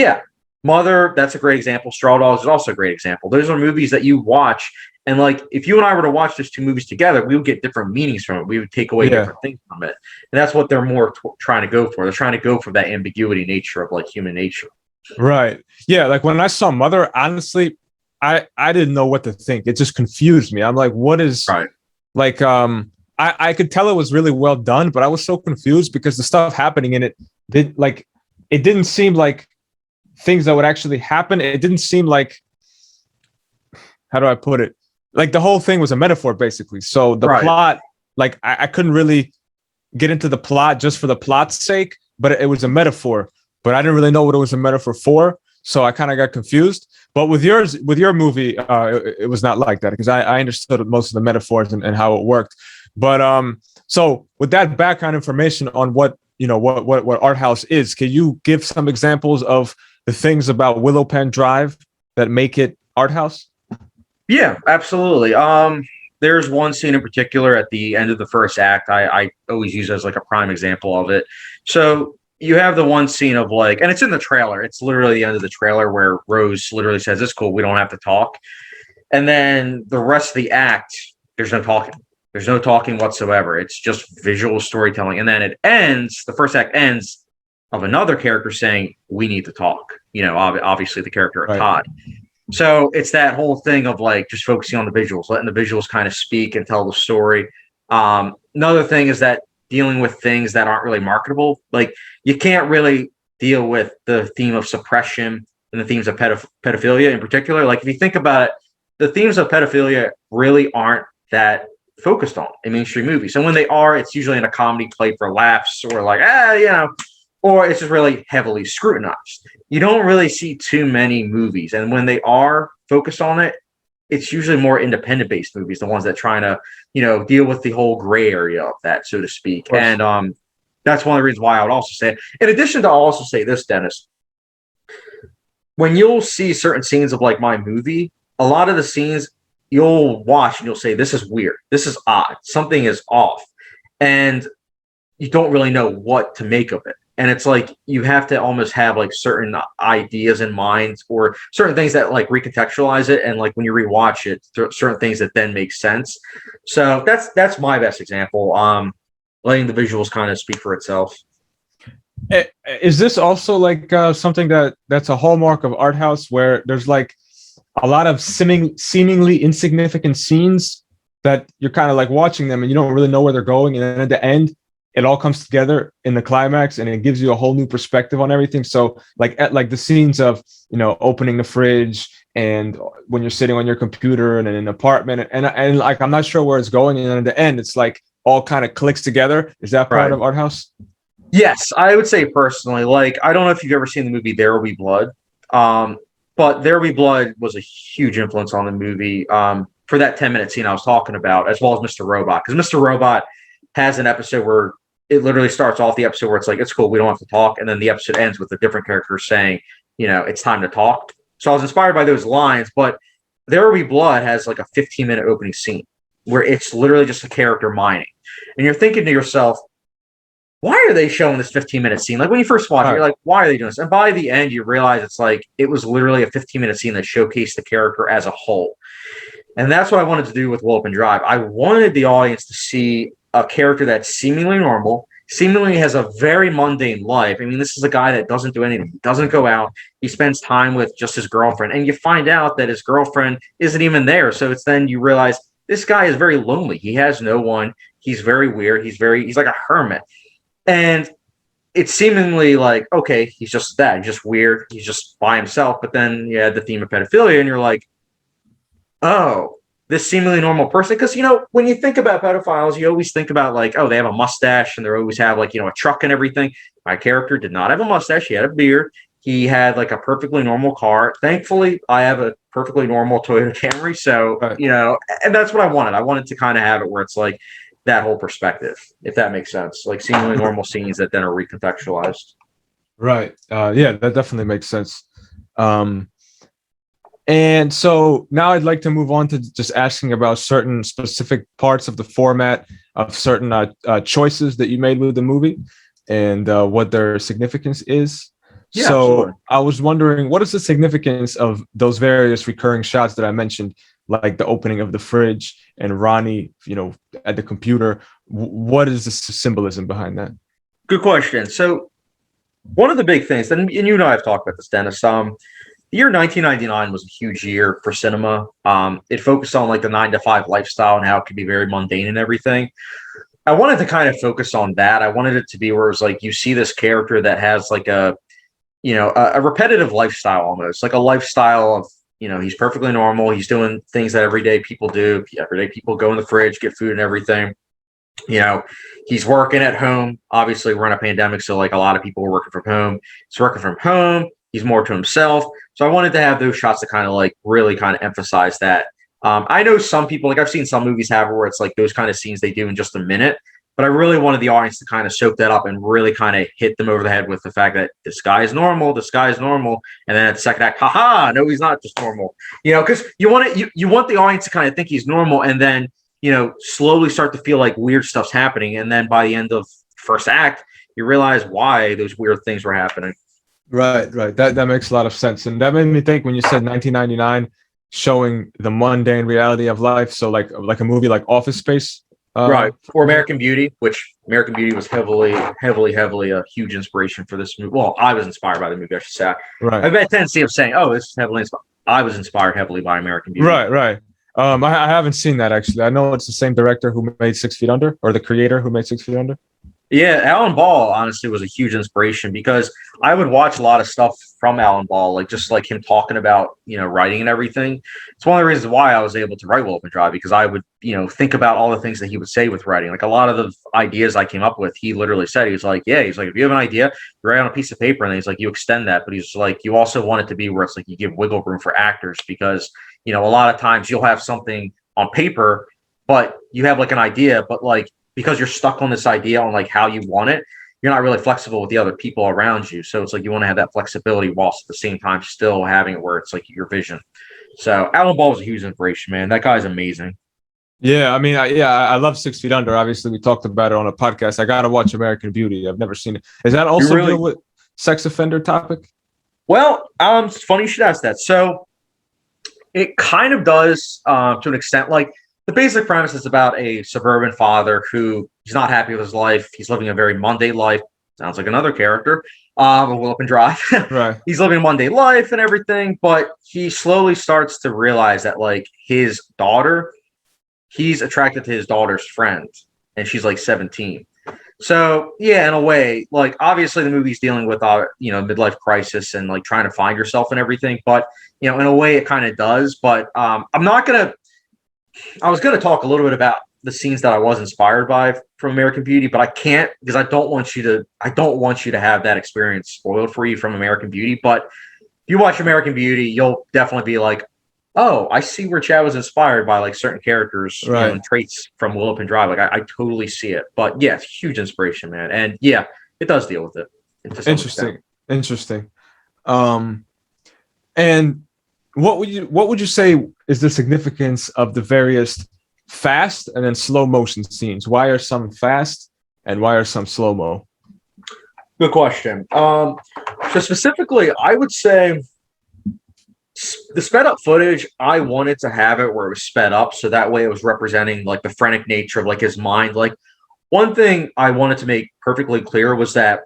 Mother, that's a great example. Straw Dogs is also a great example. Those are movies that you watch, and like if you and I were to watch those two movies together, we would get different meanings from it. We would take away different things from it, and that's what they're more trying to go for. They're trying to go for that ambiguity nature of like human nature. Right. Yeah. Like when I saw Mother, honestly, I didn't know what to think. It just confused me. I'm like, what is like? I could tell it was really well done, but I was so confused because the stuff happening in it didn't seem like things that would actually happen. It didn't seem like, how do I put it? Like the whole thing was a metaphor, basically. So the plot, like I couldn't really get into the plot just for the plot's sake, but it was a metaphor. But I didn't really know what it was a metaphor for, so I kind of got confused. But with your movie, it was not like that because I understood most of the metaphors and how it worked. But so with that background information on what art house is, can you give some examples of the things about Willopenn Drive that make it art house? Yeah, absolutely. There's one scene in particular at the end of the first act I always use as like a prime example of it. So you have the one scene of like, and it's in the trailer. It's literally the end of the trailer where Rose literally says, "It's cool, we don't have to talk." And then the rest of the act, there's no talking. There's no talking whatsoever. It's just visual storytelling. And then it ends, the first act ends of another character saying, "We need to talk." Obviously the character of Todd. So it's that whole thing of like just focusing on the visuals, letting the visuals kind of speak and tell the story. Another thing is that dealing with things that aren't really marketable. Like you can't really deal with the theme of suppression and the themes of pedophilia in particular. Like if you think about it, the themes of pedophilia really aren't that focused on in mainstream movies. And when they are, it's usually in a comedy played for laughs or like, or it's just really heavily scrutinized. You don't really see too many movies. And when they are focused on it, it's usually more independent based movies, the ones that trying to, deal with the whole gray area of that, so to speak. And that's one of the reasons why I would also say, in addition to, I'll also say this, Dennis, when you'll see certain scenes of like my movie, a lot of the scenes you'll watch and you'll say, this is weird. This is odd. Something is off. And you don't really know what to make of it. And it's like you have to almost have like certain ideas in mind or certain things that like recontextualize it. And like when you rewatch it, certain things that then make sense. So that's my best example. Letting the visuals kind of speak for itself. Is this also like something that's a hallmark of art house where there's like a lot of seemingly insignificant scenes that you're kind of like watching them and you don't really know where they're going, and then at the end it all comes together in the climax and it gives you a whole new perspective on everything. So like at like the scenes of opening the fridge and when you're sitting on your computer and in an apartment and like I'm not sure where it's going, and then at the end it's like all kind of clicks together. Is that part of art house? Yes, I would say personally, like I don't know if you've ever seen the movie There Will Be Blood. But There Will Be Blood was a huge influence on the movie for that 10-minute scene I was talking about, as well as Mr. Robot. Because Mr. Robot has an episode where it literally starts off the episode where it's like, it's cool, we don't have to talk. And then the episode ends with a different character saying, it's time to talk. So I was inspired by those lines. But There Will Be Blood has like a 15-minute opening scene where it's literally just a character mining. And you're thinking to yourself, why are they showing this 15-minute scene? Like when you first watch it, you're like, why are they doing this? And by the end, you realize it's like, it was literally a 15-minute scene that showcased the character as a whole. And that's what I wanted to do with Willopenn Drive. I wanted the audience to see a character that's seemingly normal, seemingly has a very mundane life. I mean, this is a guy that doesn't do anything. He doesn't go out. He spends time with just his girlfriend. And you find out that his girlfriend isn't even there. So it's then you realize this guy is very lonely. He has no one. He's very weird. He's like a hermit. And it's seemingly like, okay, he's just that. He's just weird. He's just by himself. But then you add the theme of pedophilia, and you're like, oh, this seemingly normal person. Because, when you think about pedophiles, you always think about like, oh, they have a mustache and they always have like, a truck and everything. My character did not have a mustache. He had a beard. He had like a perfectly normal car. Thankfully, I have a perfectly normal Toyota Camry. So, and that's what I wanted. I wanted to kind of have it where it's like, that whole perspective, if that makes sense, like seemingly normal scenes that then are recontextualized. Right. Yeah, that definitely makes sense. And so now I'd like to move on to just asking about certain specific parts of the format of certain choices that you made with the movie and what their significance is. Yeah, so absolutely. I was wondering, what is the significance of those various recurring shots that I mentioned, like the opening of the fridge and Ronnie, at the computer? What is the symbolism behind that? Good question. So one of the big things, and you and I have talked about this, Dennis, the year 1999 was a huge year for cinema. It focused on like the 9-to-5 lifestyle and how it could be very mundane and everything. I wanted to kind of focus on that. I wanted it to be where it was like, you see this character that has like a repetitive lifestyle, almost like a lifestyle of, he's perfectly normal. He's doing things that everyday people do. Everyday people go in the fridge, get food and everything. He's working at home. Obviously, we're in a pandemic, so like a lot of people are working from home. He's working from home. He's more to himself. So I wanted to have those shots to kind of like really kind of emphasize that. I know some people, like I've seen some movies have where it's like those kind of scenes they do in just a minute. But I really wanted the audience to kind of soak that up and really kind of hit them over the head with the fact that this guy is normal, and then at the second act, haha, no, he's not just normal. Because you want the audience to kind of think he's normal, and then slowly start to feel like weird stuff's happening, and then by the end of first act, you realize why those weird things were happening. Right. That makes a lot of sense, and that made me think when you said 1999, showing the mundane reality of life. So like a movie like Office Space. Right. Or American Beauty, which American Beauty was heavily a huge inspiration for this movie. Well, I was inspired by the movie, I should say. Right. I've had a tendency of saying, oh, this is heavily inspired. I was inspired heavily by American Beauty. Right. I haven't seen that, actually. I know it's the same director who made 6 Feet Under, or the creator who made 6 Feet Under. Yeah, Alan Ball honestly was a huge inspiration because I would watch a lot of stuff from Alan Ball, like just like him talking about, writing and everything. It's one of the reasons why I was able to write Willopenn Drive because I would, think about all the things that he would say with writing. Like a lot of the ideas I came up with, he literally said, he was like, yeah, he's like, if you have an idea, you write on a piece of paper and then he's like, you extend that. But he's like, you also want it to be where it's like you give wiggle room for actors because, a lot of times you'll have something on paper, but you have like an idea, but like, because you're stuck on this idea on like how you want it, you're not really flexible with the other people around you. So it's like you want to have that flexibility whilst at the same time still having it where it's like your vision. So Alan Ball was a huge inspiration, man. That guy's amazing. Yeah, I mean, I love 6 Feet Under. Obviously, we talked about it on a podcast. I gotta watch American Beauty. I've never seen it. Is that also deal with sex offender topic? Well, it's funny you should ask that. So it kind of does to an extent. Like the basic premise is about a suburban father who he's not happy with his life. He's living a very mundane life. Sounds like another character of Willopenn Drive. Right. He's living a mundane life and everything, but he slowly starts to realize that like his daughter, he's attracted to his daughter's friend, and she's like 17. So yeah, in a way, like obviously the movie's dealing with midlife crisis and like trying to find yourself and everything, but in a way it kind of does. But I was gonna talk a little bit about the scenes that I was inspired by from American Beauty, but I can't because I don't want you to have that experience spoiled for you from American Beauty. But if you watch American Beauty, you'll definitely be like, oh, I see where Chad was inspired by like certain characters and traits from Willopenn Drive. Like I totally see it. But yeah, it's a huge inspiration, man. And yeah, it does deal with it. Interesting. And what would you say is the significance of the various fast and then slow motion scenes? Why are some fast and why are some slow mo? Good question. So specifically, I would say the sped up footage, I wanted to have it where it was sped up, so that way it was representing like the frenetic nature of like his mind. Like one thing I wanted to make perfectly clear was that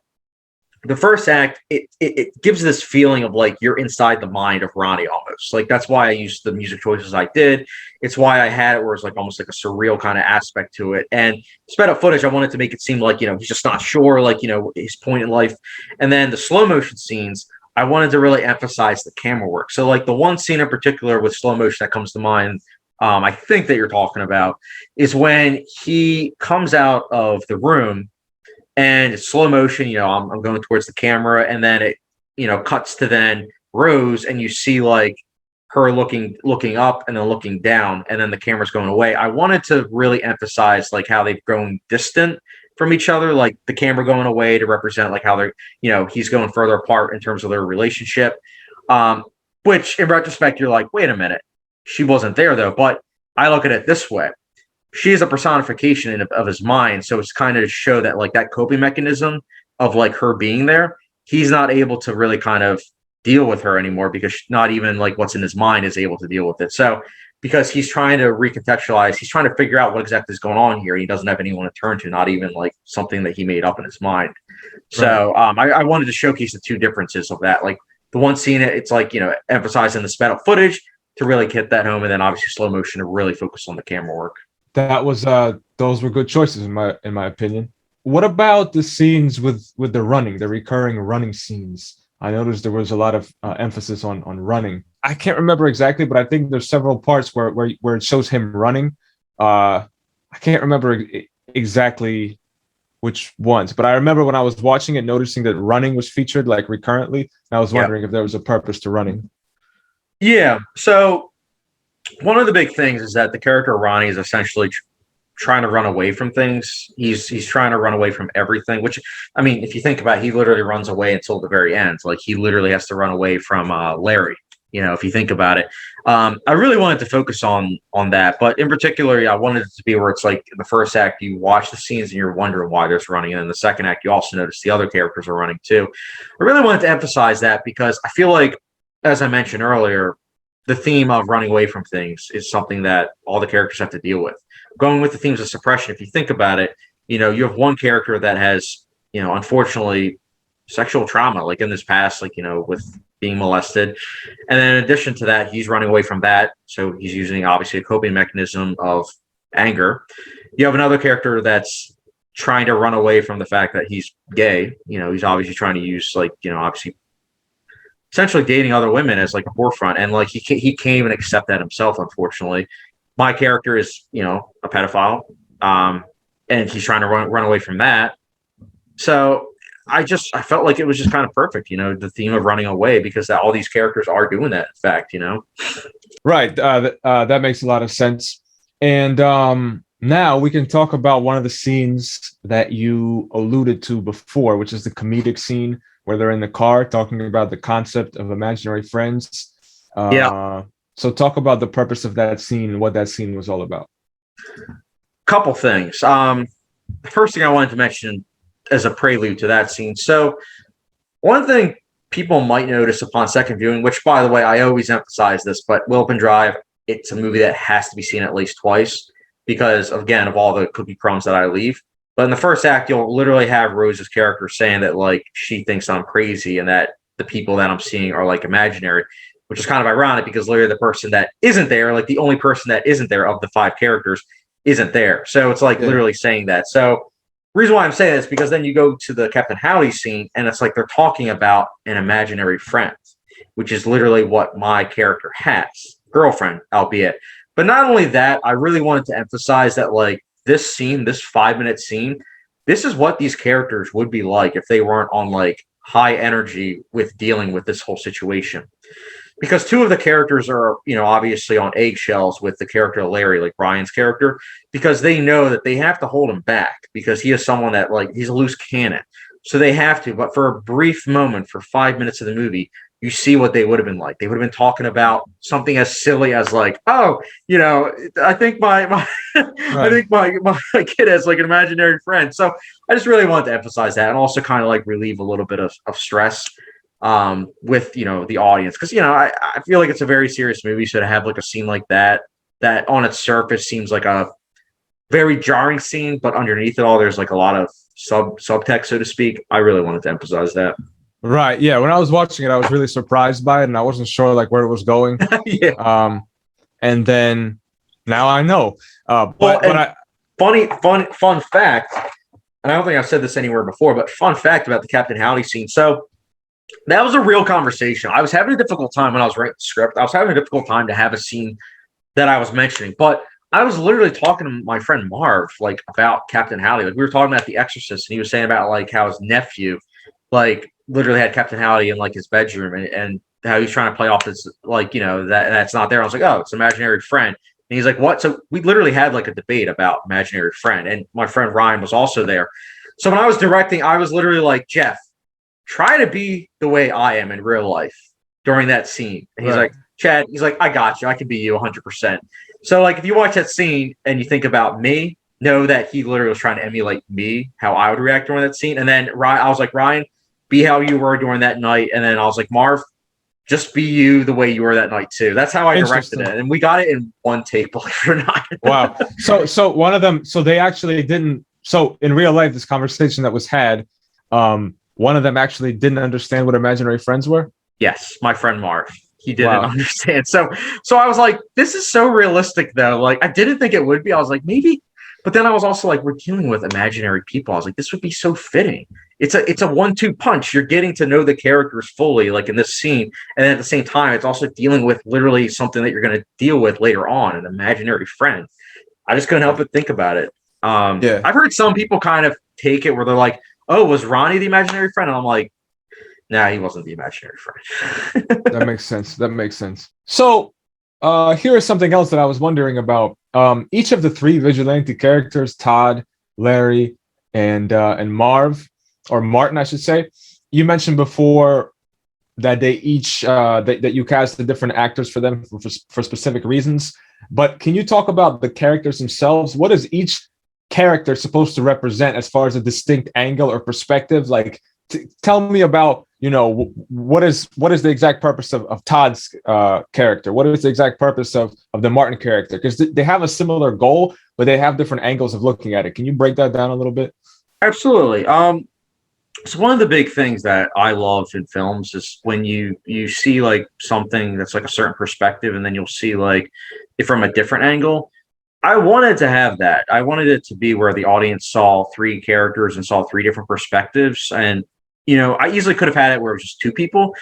the first act, it gives this feeling of like you're inside the mind of Ronnie almost. Like that's why I used the music choices I did. It's why I had it where it's like almost like a surreal kind of aspect to it. And sped up footage, I wanted to make it seem like, he's just not sure, like, his point in life. And then the slow motion scenes, I wanted to really emphasize the camera work. So like the one scene in particular with slow motion that comes to mind, I think that you're talking about, is when he comes out of the room and it's slow motion, I'm going towards the camera, and then it, cuts to then Rose, and you see like her looking up and then looking down, and then the camera's going away. I wanted to really emphasize like how they've grown distant from each other, like the camera going away to represent like how they're, he's going further apart in terms of their relationship. Which in retrospect, you're like, wait a minute, she wasn't there though. But I look at it this way. She is a personification of his mind. So it's kind of to show that like that coping mechanism of like her being there, he's not able to really kind of deal with her anymore because not even like what's in his mind is able to deal with it. So because he's trying to recontextualize, he's trying to figure out what exactly is going on here. He doesn't have anyone to turn to, not even like something that he made up in his mind. So I wanted to showcase the two differences of that. Like the one scene, it's like, emphasizing the sped up footage to really hit that home. And then obviously slow motion to really focus on the camera work. That was those were good choices in my opinion. What about the scenes with the running, the recurring running scenes? I noticed there was a lot of emphasis on running. I can't remember exactly, but I think there's several parts where it shows him running. I can't remember exactly which ones, but I remember when I was watching it, noticing that running was featured like recurrently. And I was wondering if there was a purpose to running. Yeah. So one of the big things is that the character Ronnie is essentially trying to run away from things. He's trying to run away from everything, which, I mean, if you think about it, he literally runs away until the very end. Like he literally has to run away from Larry, if you think about it. I really wanted to focus on that, but in particular, I wanted it to be where it's like in the first act, you watch the scenes and you're wondering why there's running. And in the second act, you also notice the other characters are running too. I really wanted to emphasize that because I feel like, as I mentioned earlier, the theme of running away from things is something that all the characters have to deal with. Going with the themes of suppression, if you think about it, you have one character that has, unfortunately, sexual trauma, like in this past, like, with being molested. And then in addition to that, he's running away from that. So he's using, obviously, a coping mechanism of anger. You have another character that's trying to run away from the fact that he's gay. He's obviously trying to use obviously essentially dating other women as like a forefront, and like he can't even accept that himself, unfortunately. My character is a pedophile, and he's trying to run away from that. So I felt like it was just kind of perfect, the theme of running away, because all these characters are doing that, in fact. Right. That makes a lot of sense. And now we can talk about one of the scenes that you alluded to before, which is the comedic scene where they're in the car talking about the concept of imaginary friends. Yeah. So talk about the purpose of that scene and what that scene was all about. Couple things. The first thing I wanted to mention as a prelude to that scene. So one thing people might notice upon second viewing, which, by the way, I always emphasize this, but Willopenn Drive, it's a movie that has to be seen at least twice because, again, of all the cookie crumbs that I leave. But in the first act, you'll literally have Rose's character saying that, like, she thinks I'm crazy and that the people that I'm seeing are, like, imaginary, which is kind of ironic because literally the person that isn't there, like, the only person that isn't there of the 5 characters isn't there. So it's, like, literally saying that. So the reason why I'm saying this is because then you go to the Captain Howdy scene, and it's like they're talking about an imaginary friend, which is literally what my character has. Girlfriend, albeit. But not only that, I really wanted to emphasize that, like, this scene, this 5-minute scene, this is what these characters would be like if they weren't on, like, high energy with dealing with this whole situation. Because 2 of the characters are, obviously on eggshells with the character of Larry, like Ryan's character, because they know that they have to hold him back because he is someone that, like, he's a loose cannon. So they have to. But for a brief moment, for 5 minutes of the movie, you see what they would have been like. They would have been talking about something as silly as, like, oh, I think my I think my kid has, like, an imaginary friend. So I just really wanted to emphasize that and also kind of, like, relieve a little bit of stress with the audience, because I feel like it's a very serious movie, so to have, like, a scene like that on its surface seems like a very jarring scene, but underneath it all there's, like, a lot of subtext, so to speak. I really wanted to emphasize that. Right. Yeah. When I was watching it, I was really surprised by it, and I wasn't sure, like, where it was going. Yeah. And then now I know. Fun fact, and I don't think I've said this anywhere before, but fun fact about the Captain Howdy scene. So that was a real conversation. I was having a difficult time when I was writing the script. I was having a difficult time to have a scene that I was mentioning, but I was literally talking to my friend Marv, like, about Captain Howdy. Like, we were talking about The Exorcist, and he was saying about, like, how his nephew, like, literally had Captain Howdy in, like, his bedroom, and how he's trying to play off his, like, that's not there. I was like, oh, it's an imaginary friend. And he's like, what? So we literally had, like, a debate about imaginary friend, and my friend Ryan was also there. So when I was directing, I was literally like, Jeff, try to be the way I am in real life during that scene. And he's like, Chad, he's like, I got you. I can be you 100%. So, like, if you watch that scene and you think about me, know that he literally was trying to emulate me, how I would react during that scene. And then I was like, Ryan, be how you were during that night. And then I was like, Marv, just be you the way you were that night too. That's how I directed it. And we got it in one take, believe it or not. Wow. So one of them, so they actually didn't, so in real life, this conversation that was had, one of them actually didn't understand what imaginary friends were? Yes, my friend Marv. He didn't understand. So I was like, this is so realistic, though. Like, I didn't think it would be. I was like, maybe. But then I was also like, we're dealing with imaginary people. I was like, this would be so fitting. It's a 1-2 punch. You're getting to know the characters fully, like in this scene. And then at the same time, it's also dealing with literally something that you're going to deal with later on, an imaginary friend. I just couldn't help but think about it. I've heard some people kind of take it where they're like, oh, was Ronnie the imaginary friend? And I'm like, nah, he wasn't the imaginary friend. That makes sense. So here is something else that I was wondering about. Each of the 3 vigilante characters, Todd, Larry, and Marv, or Martin, I should say. You mentioned before that they each that you cast the different actors for them for specific reasons. But can you talk about the characters themselves? What is each character supposed to represent as far as a distinct angle or perspective? Like, tell me about, what is the exact purpose of Todd's character? What is the exact purpose of the Martin character? Because they have a similar goal, but they have different angles of looking at it. Can you break that down a little bit? Absolutely. So one of the big things that I love in films is when you see, like, something that's like a certain perspective, and then you'll see, like, it from a different angle. I wanted to have that. I wanted it to be where the audience saw three characters and saw three different perspectives. And, I easily could have had it where it was just two people,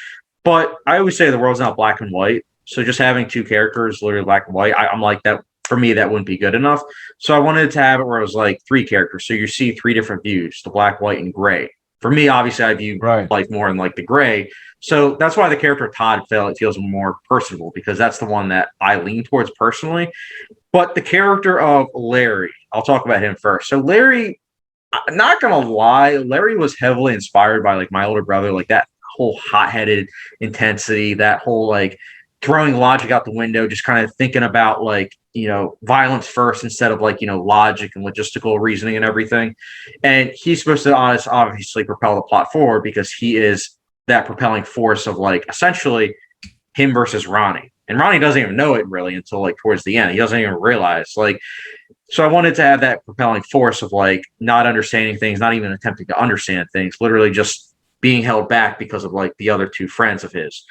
but I always say the world's not black and white. So just having two characters, literally black and white, I'm like that. For me, that wouldn't be good enough. So I wanted to have it where it was like three characters. So you see three different views, the black, white, and gray. For me, obviously, I view life more in like the gray. So that's why the character Todd feels more personable, because that's the one that I lean towards personally. But the character of Larry, I'll talk about him first. So Larry, not gonna lie, Larry was heavily inspired by like my older brother, like that whole hot-headed intensity, that whole like throwing logic out the window, just kind of thinking about like, violence first instead of like, logic and logistical reasoning and everything. And he's supposed to obviously propel the plot forward, because he is that propelling force of like essentially him versus Ronnie. And Ronnie doesn't even know it really until like towards the end. He doesn't even realize, like, so I wanted to have that propelling force of like not understanding things, not even attempting to understand things, literally just being held back because of like the other two friends of his.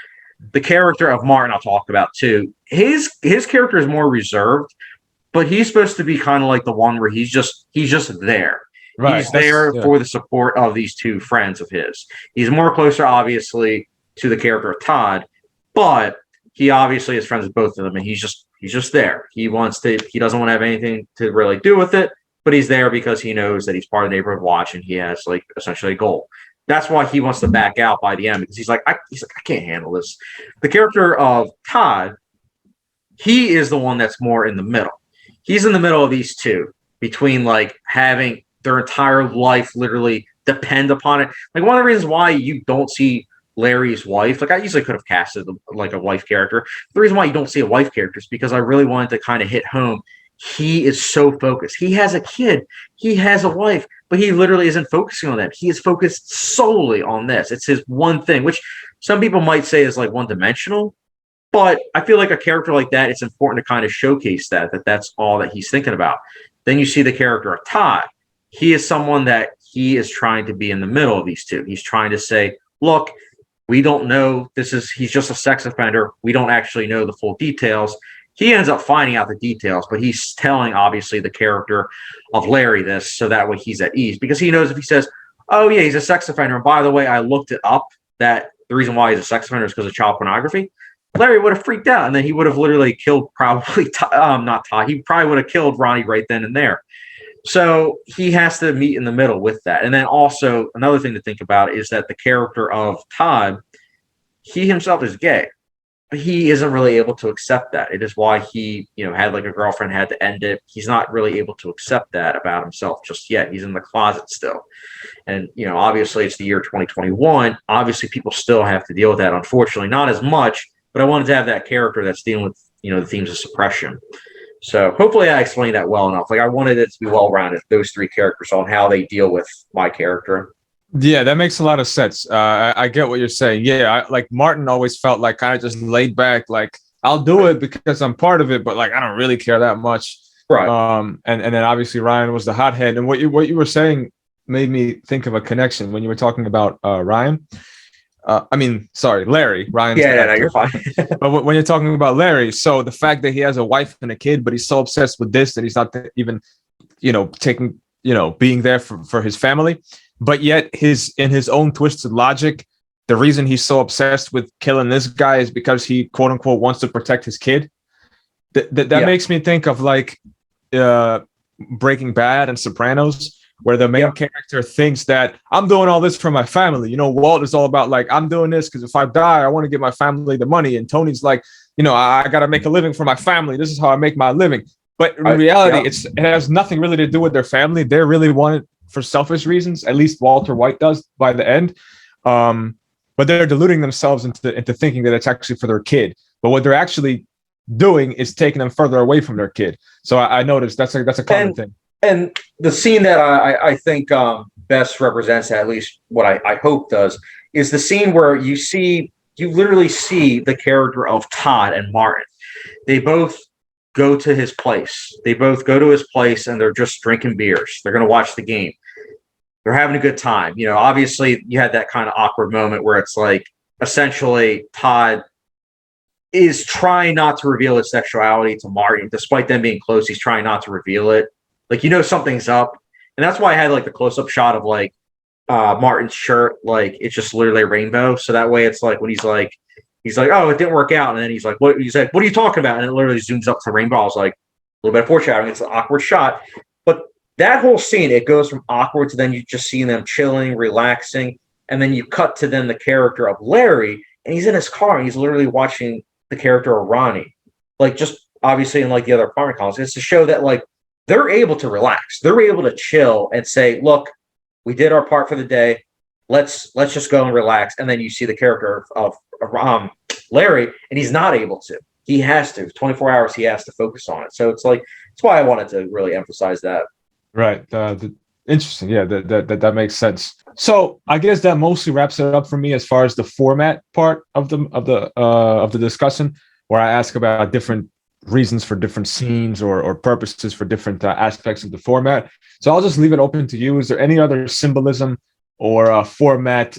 The character of Martin I'll talk about too. His character is more reserved, but he's supposed to be kind of like the one where he's just there. Right. He's there for the support of these two friends of his. He's more closer, obviously, to the character of Todd, but he obviously is friends with both of them, and he's just there. He doesn't want to have anything to really do with it, but he's there because he knows that he's part of the neighborhood watch, and he has like essentially a goal. That's why he wants to back out by the end, because he's like, I can't handle this. The character of Todd, he is the one that's more in the middle. He's in the middle of these two, between like having their entire life literally depend upon it. Like one of the reasons why you don't see Larry's wife, like I easily could have casted like a wife character. The reason why you don't see a wife character is because I really wanted to kind of hit home. He is so focused. He has a kid. He has a wife, but he literally isn't focusing on that. He is focused solely on this. It's his one thing, which some people might say is like one-dimensional. But I feel like a character like that, it's important to kind of showcase that's all that he's thinking about. Then you see the character of Todd. He is someone that he is trying to be in the middle of these two. He's trying to say, look, we don't know. He's just a sex offender. We don't actually know the full details. He ends up finding out the details, but he's telling, obviously, the character of Larry this so that way he's at ease, because he knows if he says, oh, yeah, he's a sex offender, and by the way, I looked it up, that the reason why he's a sex offender is because of child pornography, Larry would have freaked out, and then he would have literally killed probably not Todd. He probably would have killed Ronnie right then and there. So he has to meet in the middle with that. And then also another thing to think about is that the character of Todd, he himself is gay. But he isn't really able to accept that. It is why he, had like a girlfriend, had to end it. He's not really able to accept that about himself just yet. He's in the closet still. And, obviously it's the year 2021. Obviously people still have to deal with that. Unfortunately, not as much, but I wanted to have that character that's dealing with, the themes of suppression. So hopefully I explained that well enough. Like I wanted it to be well-rounded, those three characters, on how they deal with my character. Yeah, that makes a lot of sense. I get what you're saying. Yeah, like Martin always felt like kind of just laid back, like I'll do it because I'm part of it, but like I don't really care that much. Right. And then obviously Ryan was the hothead. And what you were saying made me think of a connection when you were talking about Ryan. Larry. Ryan. Yeah, no, you're fine. But when you're talking about Larry, so the fact that he has a wife and a kid, but he's so obsessed with this that he's not even, taking, being there for his family. But yet in his own twisted logic, the reason he's so obsessed with killing this guy is because he, quote unquote, wants to protect his kid. That makes me think of like Breaking Bad and Sopranos, where the main character thinks that I'm doing all this for my family. Walt is all about like, I'm doing this because if I die, I want to give my family the money. And Tony's like, I got to make a living for my family. This is how I make my living. But in reality, it has nothing really to do with their family. They really want it for selfish reasons. At least Walter White does by the end. But they're deluding themselves into thinking that it's actually for their kid. But what they're actually doing is taking them further away from their kid. So I noticed that's a common thing. And the scene that I think best represents, at least what I hope does, is the scene where you literally see the character of Todd and Martin. They both go to his place. And they're just drinking beers. They're going to watch the game. They're having a good time. Obviously you had that kind of awkward moment where it's like, essentially Todd is trying not to reveal his sexuality to Martin, despite them being close. He's trying not to reveal it. Like, something's up, and that's why I had like the close-up shot of like Martin's shirt, like it's just literally a rainbow. So that way, it's like when he's like, oh, it didn't work out, and then he's like, what? He's like, what are you talking about? And it literally zooms up to the rainbow. I was like, a little bit of foreshadowing. It's an awkward shot, but that whole scene, it goes from awkward to then you just see them chilling, relaxing, and then you cut to then the character of Larry, and he's in his car and he's literally watching the character of Ronnie, like just obviously in like the other apartment complexes. It's to show that like they're able to relax, they're able to chill and say, look, we did our part for the day. Let's just go and relax. And then you see the character of Larry, and he's not able to. He has to. 24 hours, he has to focus on it. So it's like that's why I wanted to really emphasize that. Right. Interesting. Yeah, that makes sense. So I guess that mostly wraps it up for me as far as the format part of the discussion, where I ask about different reasons for different scenes or purposes for different aspects of the format. So I'll just leave it open to you. Is there any other symbolism or format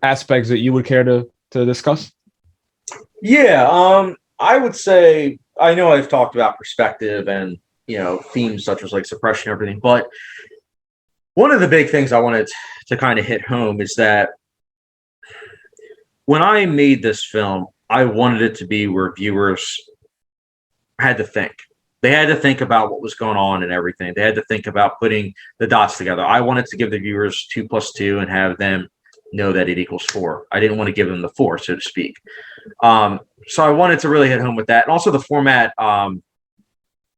aspects that you would care to discuss? Yeah, I would say, I know I've talked about perspective and themes such as like suppression and everything, but one of the big things I wanted to kind of hit home is that when I made this film, I wanted it to be where viewers had to think. They had to think about what was going on and everything. They had to think about putting the dots together. I wanted to give the viewers 2 + 2 and have them know that it equals 4. I didn't want to give them the 4, so to speak. So I wanted to really hit home with that. And also the format,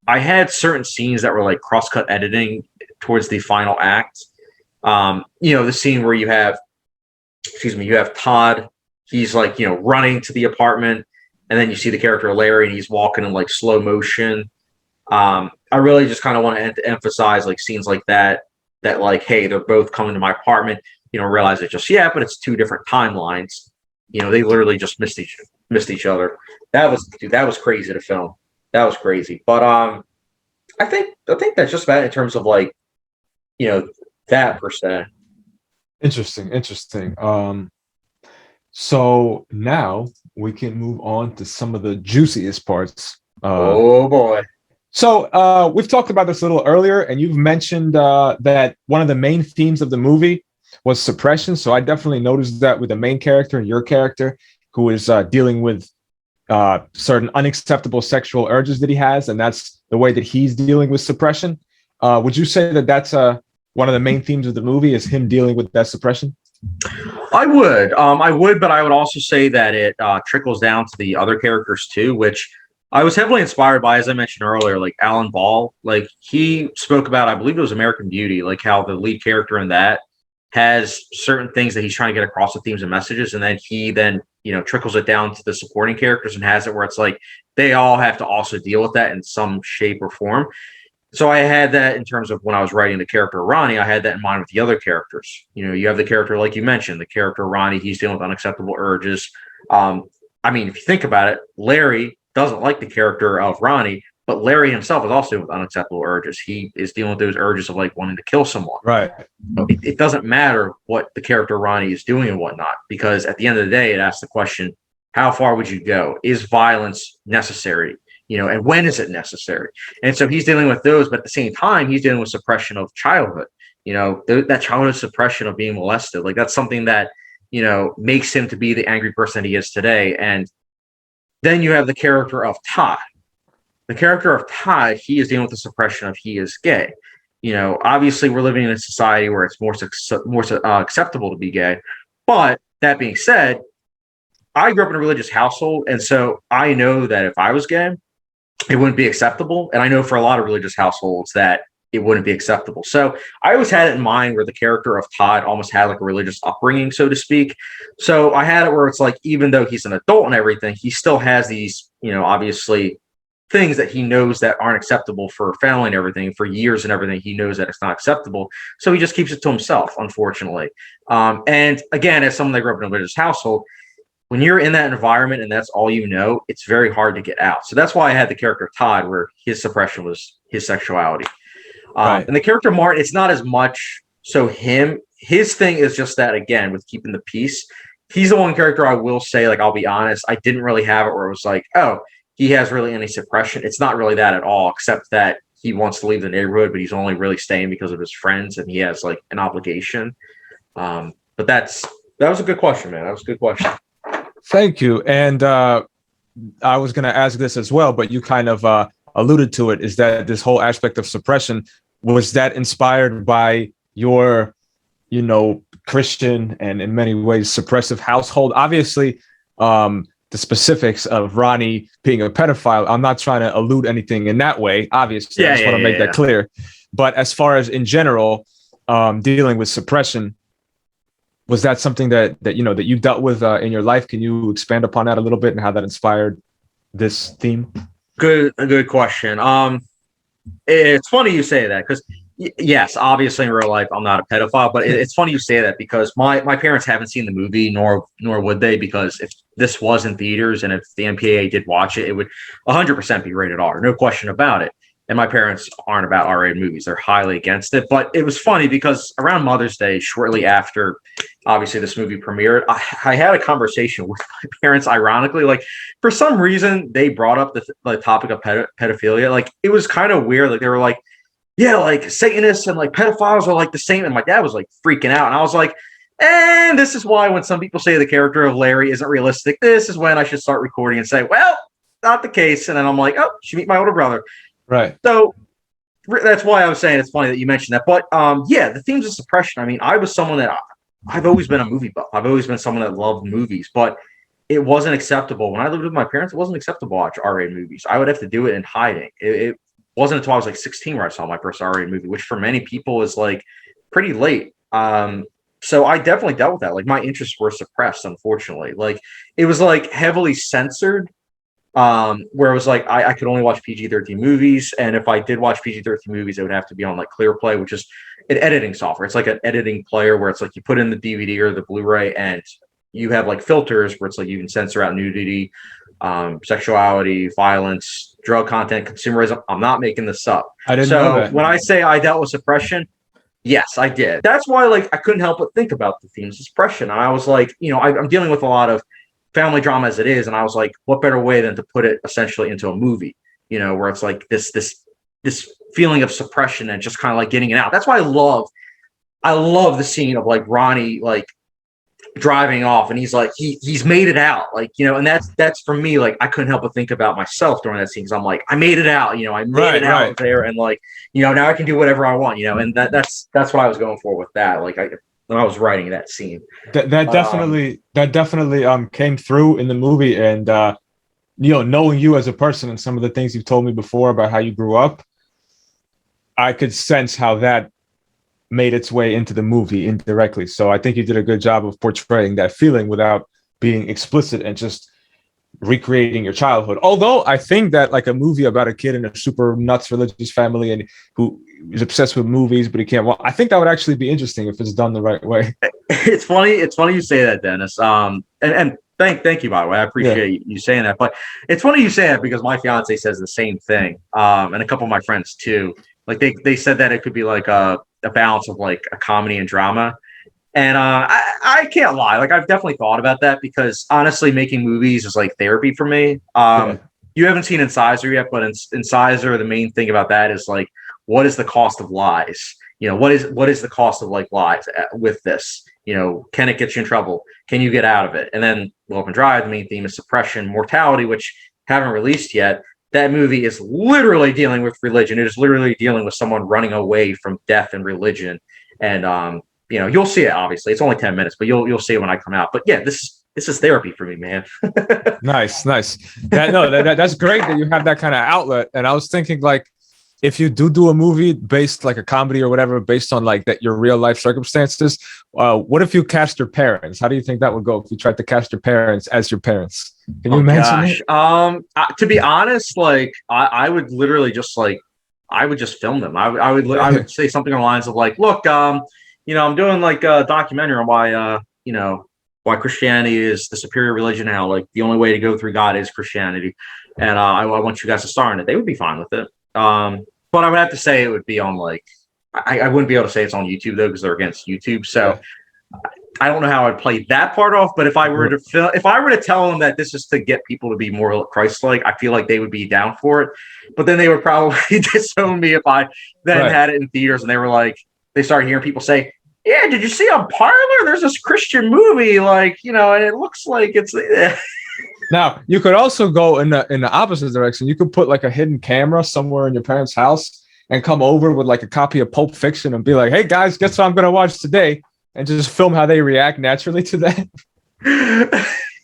I had certain scenes that were like cross-cut editing towards the final act. The scene where you have Todd, he's like, running to the apartment, and then you see the character Larry and he's walking in like slow motion. I really just kind of want to emphasize like scenes like that like, hey, they're both coming to my apartment, realize it just, but it's 2 different timelines. They literally just missed each other. That was crazy to film. That was crazy. But I think that's just about it in terms of like, that per se. Interesting. So now we can move on to some of the juiciest parts. Oh boy. So we've talked about this a little earlier, and you've mentioned that one of the main themes of the movie was suppression. So I definitely noticed that with the main character and your character, who is dealing with certain unacceptable sexual urges that he has, and that's the way that he's dealing with suppression. Would you say that that's one of the main themes of the movie, is him dealing with that suppression? I would, but I would also say that it trickles down to the other characters too, which I was heavily inspired by, as I mentioned earlier, like Alan Ball. Like he spoke about, I believe it was American Beauty, like how the lead character in that has certain things that he's trying to get across with themes and messages, and then he trickles it down to the supporting characters and has it where it's like they all have to also deal with that in some shape or form. So I had that in terms of when I was writing the character Ronnie, I had that in mind with the other characters. You have the character, like you mentioned, the character Ronnie, he's dealing with unacceptable urges. If you think about it, Larry doesn't like the character of Ronnie, but Larry himself is also with unacceptable urges. He is dealing with those urges of like wanting to kill someone. Right. It doesn't matter what the character Ronnie is doing and whatnot, because at the end of the day, it asks the question, how far would you go? Is violence necessary? And when is it necessary? And so he's dealing with those, but at the same time, he's dealing with suppression of childhood, that childhood suppression of being molested. Like that's something that, makes him to be the angry person that he is today. And then you have the character of Todd. The character of Todd, he is dealing with the suppression of he is gay. Obviously we're living in a society where it's more acceptable to be gay. But that being said, I grew up in a religious household. And so I know that if I was gay, it wouldn't be acceptable. And I know for a lot of religious households that it wouldn't be acceptable. So I always had it in mind where the character of Todd almost had like a religious upbringing, so to speak. So I had it where it's like, even though he's an adult and everything, he still has these, obviously things that he knows that aren't acceptable for family and everything. For years and everything, he knows that it's not acceptable. So he just keeps it to himself, unfortunately. And again, as someone that grew up in a religious household, when you're in that environment and that's all you know, it's very hard to get out. So that's why I had the character Todd, where his suppression was his sexuality. Right. And the character Martin, it's not as much so him. His thing is just that, again, with keeping the peace, he's the one character I will say, like, I'll be honest, I didn't really have it where it was like, oh, he has really any suppression. It's not really that at all, except that he wants to leave the neighborhood, but he's only really staying because of his friends, and he has like an obligation. But that was a good question, man. That was a good question. Thank you. And I was going to ask this as well, but you kind of alluded to it, is that this whole aspect of suppression, was that inspired by your, Christian and in many ways suppressive household? Obviously, the specifics of Ronnie being a pedophile, I'm not trying to allude anything in that way. Obviously, I just want to make that clear. But as far as in general, dealing with suppression, was that something that you dealt with in your life? Can you expand upon that a little bit and how that inspired this theme? A good question. It's funny you say that because yes, obviously in real life I'm not a pedophile, but it's funny you say that because my parents haven't seen the movie, nor would they, because if this was in theaters and if the MPAA did watch it, it would 100% be rated R, no question about it. And my parents aren't about R-rated movies; they're highly against it. But it was funny because around Mother's Day, shortly after, obviously this movie premiered, I had a conversation with my parents. Ironically, like for some reason they brought up the topic of pedophilia. Like it was kind of weird. Like they were like, yeah, like Satanists and like pedophiles are like the same. And my dad was like freaking out. And I was like, and this is why when some people say the character of Larry isn't realistic, this is when I should start recording and say, well, not the case. And then I'm like, oh, you should meet my older brother. Right. So that's why I was saying it's funny that you mentioned that. But yeah, the themes of suppression. I mean, I was someone that I've always been a movie buff. I've always been someone that loved movies, but it wasn't acceptable. When I lived with my parents, it wasn't acceptable to watch R-rated movies. I would have to do it in hiding. It wasn't until I was like 16 where I saw my first R-rated movie, which for many people is like pretty late. So I definitely dealt with that. Like my interests were suppressed, unfortunately. Like it was like heavily censored, where it was like I could only watch PG-13 movies, and if I did watch PG-13 movies, it would have to be on like ClearPlay, which is an editing software. It's like an editing player where it's like you put in the DVD or the Blu-ray, and you have like filters where it's like you can censor out nudity, sexuality, violence, drug content, consumerism. I'm not making this up. I didn't know that. When I say I dealt with suppression, yes, I did. That's why like I couldn't help but think about the themes of suppression. And I was like, I'm dealing with a lot of family drama as it is, and I was like, what better way than to put it essentially into a movie, where it's like this feeling of suppression and just kind of like getting it out. That's why I love the scene of like Ronnie like driving off and he's like he's made it out, like and that's for me, like I couldn't help but think about myself during that scene because I'm like, I made it out, I made it out there, and like now I can do whatever I want, and that's what I was going for with that, like when I was writing that scene. That definitely came through in the movie, and knowing you as a person and some of the things you've told me before about how you grew up, I could sense how that made its way into the movie indirectly. So I think you did a good job of portraying that feeling without being explicit and just recreating your childhood. Although I think that like a movie about a kid in a super nuts religious family and who is obsessed with movies, but he can't. Well, I think that would actually be interesting if it's done the right way. It's funny you say that, Dennis. And thank you, by the way. I appreciate you saying that. But it's funny you say that because my fiance says the same thing. And a couple of my friends too. Like they said that it could be like a balance of like a comedy and drama. And I can't lie. Like I've definitely thought about that because honestly, making movies is like therapy for me. You haven't seen Incisor yet, but Incisor, the main thing about that is like, what is the cost of lies? What is the cost of like lies with this? Can it get you in trouble? Can you get out of it? And then Willopenn Drive, the main theme is suppression, mortality, which haven't released yet. That movie is literally dealing with religion. It is literally dealing with someone running away from death and religion. And you'll see it. Obviously, it's only 10 minutes, but you'll see it when I come out. But yeah, this is therapy for me, man. Nice. That's great that you have that kind of outlet. And I was thinking, like, if you do a movie based like a comedy or whatever, based on like that your real life circumstances, what if you cast your parents? How do you think that would go if you tried to cast your parents as your parents? Can you imagine it? To be honest, like I would literally just like I would just film them. I would say something along the lines of like, look, I'm doing like a documentary on why Christianity is the superior religion now. Like the only way to go through God is Christianity, and I want you guys to star in it. They would be fine with it. But I would have to say it would be on like I wouldn't be able to say it's on YouTube though because they're against YouTube. So I don't know how I'd play that part off, but if I were to tell them that this is to get people to be more Christ-like, I feel like they would be down for it. But then they would probably disown me if I then had it in theaters and they were like, they started hearing people say, "Yeah, did you see on Parlor? There's this Christian movie, like, you know, and it looks like it's." Now, you could also go in the opposite direction. You could put like a hidden camera somewhere in your parents' house and come over with like a copy of Pulp Fiction and be like, "Hey guys, guess what I'm going to watch today?" And just film how they react naturally to that.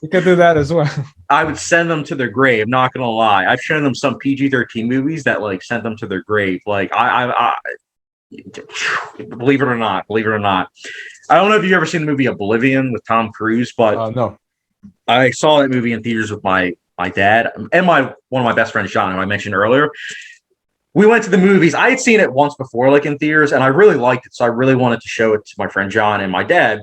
You could do that as well. I would send them to their grave, not going to lie. I've shown them some PG-13 movies that like sent them to their grave. Like I believe it or not. I don't know if you've ever seen the movie Oblivion with Tom Cruise, but no. I saw that movie in theaters with my dad and one of my best friends, John, who I mentioned earlier. We went to the movies. I had seen it once before, like in theaters, and I really liked it. So I really wanted to show it to my friend John and my dad.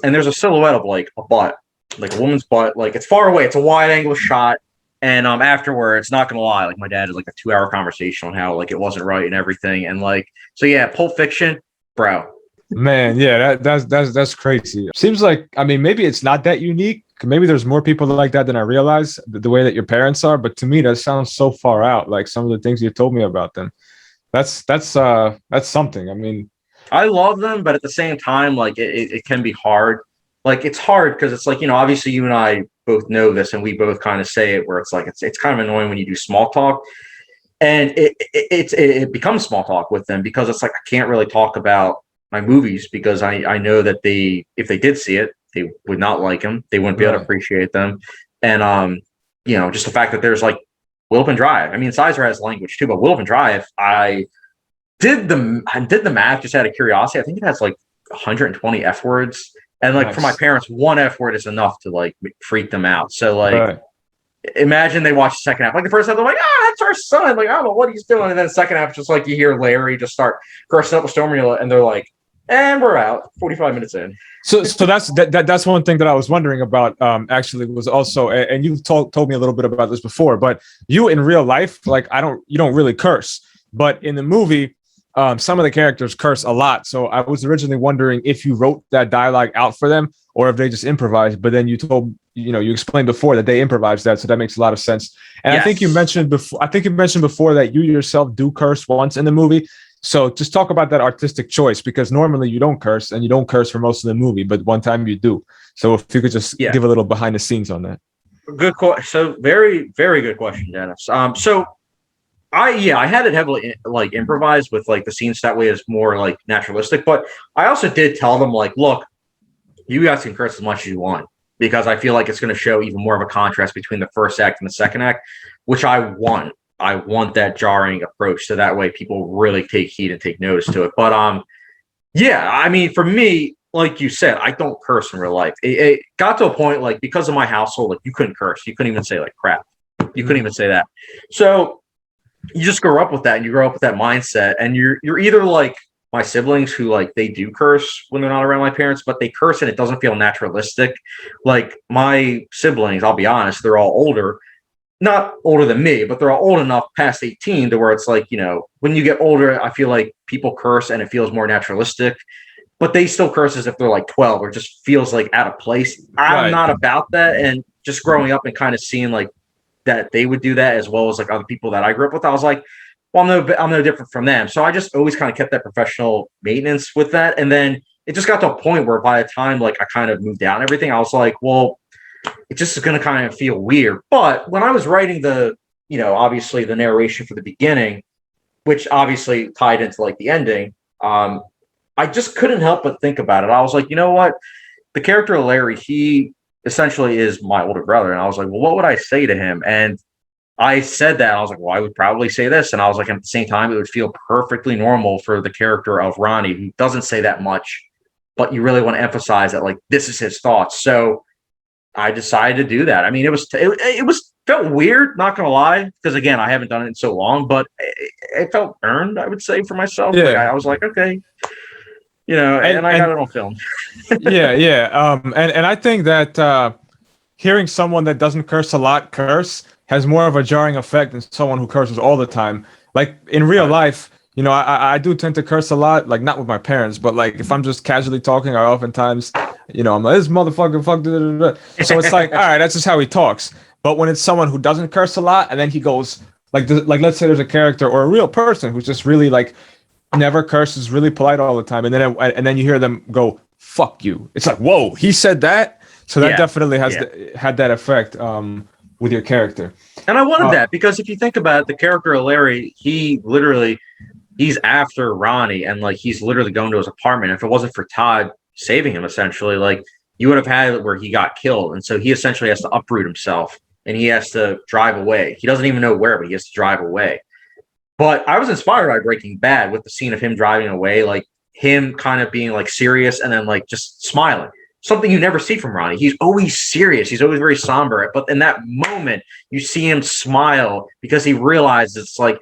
And there's a silhouette of like a butt, like a woman's butt. Like it's far away. It's a wide angle shot. And afterwards, not gonna lie, like my dad had like a 2-hour conversation on how like it wasn't right and everything. And like, so yeah, Pulp Fiction, bro. Man, yeah, that's crazy. Seems like, I mean, maybe it's not that unique. Maybe there's more people like that than I realize, the way that your parents are. But to me, that sounds so far out. Like some of the things you told me about them. That's something. I mean, I love them, but at the same time, like it can be hard. Like it's hard because it's like, you know, obviously you and I both know this, and we both kind of say it where it's like it's kind of annoying when you do small talk, and it becomes small talk with them because it's like I can't really talk about my movies because I know that if they did see it, they would not like them. They wouldn't be able to appreciate them. And, you know, just the fact that there's like Willopenn Drive. I mean, Sizer has language too, but Willopenn Drive, I did the math just out of curiosity. I think it has like 120 F words. And like for my parents, one F word is enough to like freak them out. So like, imagine they watch the second half. Like the first half, they're like, that's our son. Like, I don't know what he's doing. And then the second half, just like you hear Larry just start cursing up a storm and they're like, and we're out 45 minutes in. So that's one thing that I was wondering about, actually was also, and you've told me a little bit about this before, but you in real life, like you don't really curse, but in the movie, some of the characters curse a lot. So I was originally wondering if you wrote that dialogue out for them or if they just improvised, but then you explained before that they improvised that. So that makes a lot of sense. And yes. I think you mentioned before that you yourself do curse once in the movie. So just talk about that artistic choice, because normally you don't curse and you don't curse for most of the movie, but one time you do. So if you could just give a little behind the scenes on that. Good question. So very, very good question, Dennis. So I had it heavily like improvised with like the scenes that way is more like naturalistic, but I also did tell them like, look, you guys can curse as much as you want because I feel like it's going to show even more of a contrast between the first act and the second act, which I want. I want that jarring approach so that way people really take heed and take notice to it. But I mean, for me, like you said, I don't curse in real life. It got to a point like because of my household, like you couldn't curse. You couldn't even say like crap. You couldn't even say that. So you just grow up with that and you grow up with that mindset. And you're either like my siblings who like they do curse when they're not around my parents, but they curse and it doesn't feel naturalistic. Like my siblings, I'll be honest, they're all older. Not older than me, but they're all old enough past 18 to where it's like, you know, when you get older, I feel like people curse and it feels more naturalistic, but they still curse as if they're like 12 or just feels like out of place. I'm not about that. And just growing up and kind of seeing like that they would do that as well as like other people that I grew up with, I was like, well, I'm no different from them. So I just always kind of kept that professional maintenance with that. And then it just got to a point where by the time like I kind of moved out and everything, I was like, well, it just is going to kind of feel weird. But when I was writing obviously the narration for the beginning, which obviously tied into like the ending, I just couldn't help but think about it. I was like, you know what? The character of Larry, he essentially is my older brother. And I was like, well, what would I say to him? And I said that. I was like, well, I would probably say this. And I was like, at the same time, it would feel perfectly normal for the character of Ronnie, who doesn't say that much, but you really want to emphasize that like this is his thoughts. So I decided to do that. I mean, it felt weird, not gonna lie, because again, I haven't done it in so long, but it felt earned, I would say, for myself. Yeah. Like, I was like, okay, and I got it on film. And I think that hearing someone that doesn't curse a lot curse has more of a jarring effect than someone who curses all the time. Like in real life, I do tend to curse a lot, like not with my parents, but like if I'm just casually talking, I oftentimes, I'm like, this motherfucker, fuck. Da, da, da. So it's like, all right, that's just how he talks. But when it's someone who doesn't curse a lot, and then he goes like, let's say there's a character or a real person who's just really like never curses, really polite all the time, and then you hear them go, "Fuck you." It's like, whoa, he said that. So that definitely has had that effect with your character. And I wanted that because if you think about it, the character of Larry, he's after Ronnie, and like he's literally going to his apartment. If it wasn't for Todd saving him, essentially, like you would have had it where he got killed, and so he essentially has to uproot himself, and he has to drive away. He doesn't even know where, but he has to drive away. But I was inspired by Breaking Bad with the scene of him driving away, like him kind of being like serious and then like just smiling. Something you never see from Ronnie. He's always serious. He's always very somber. But in that moment, you see him smile because he realizes it's like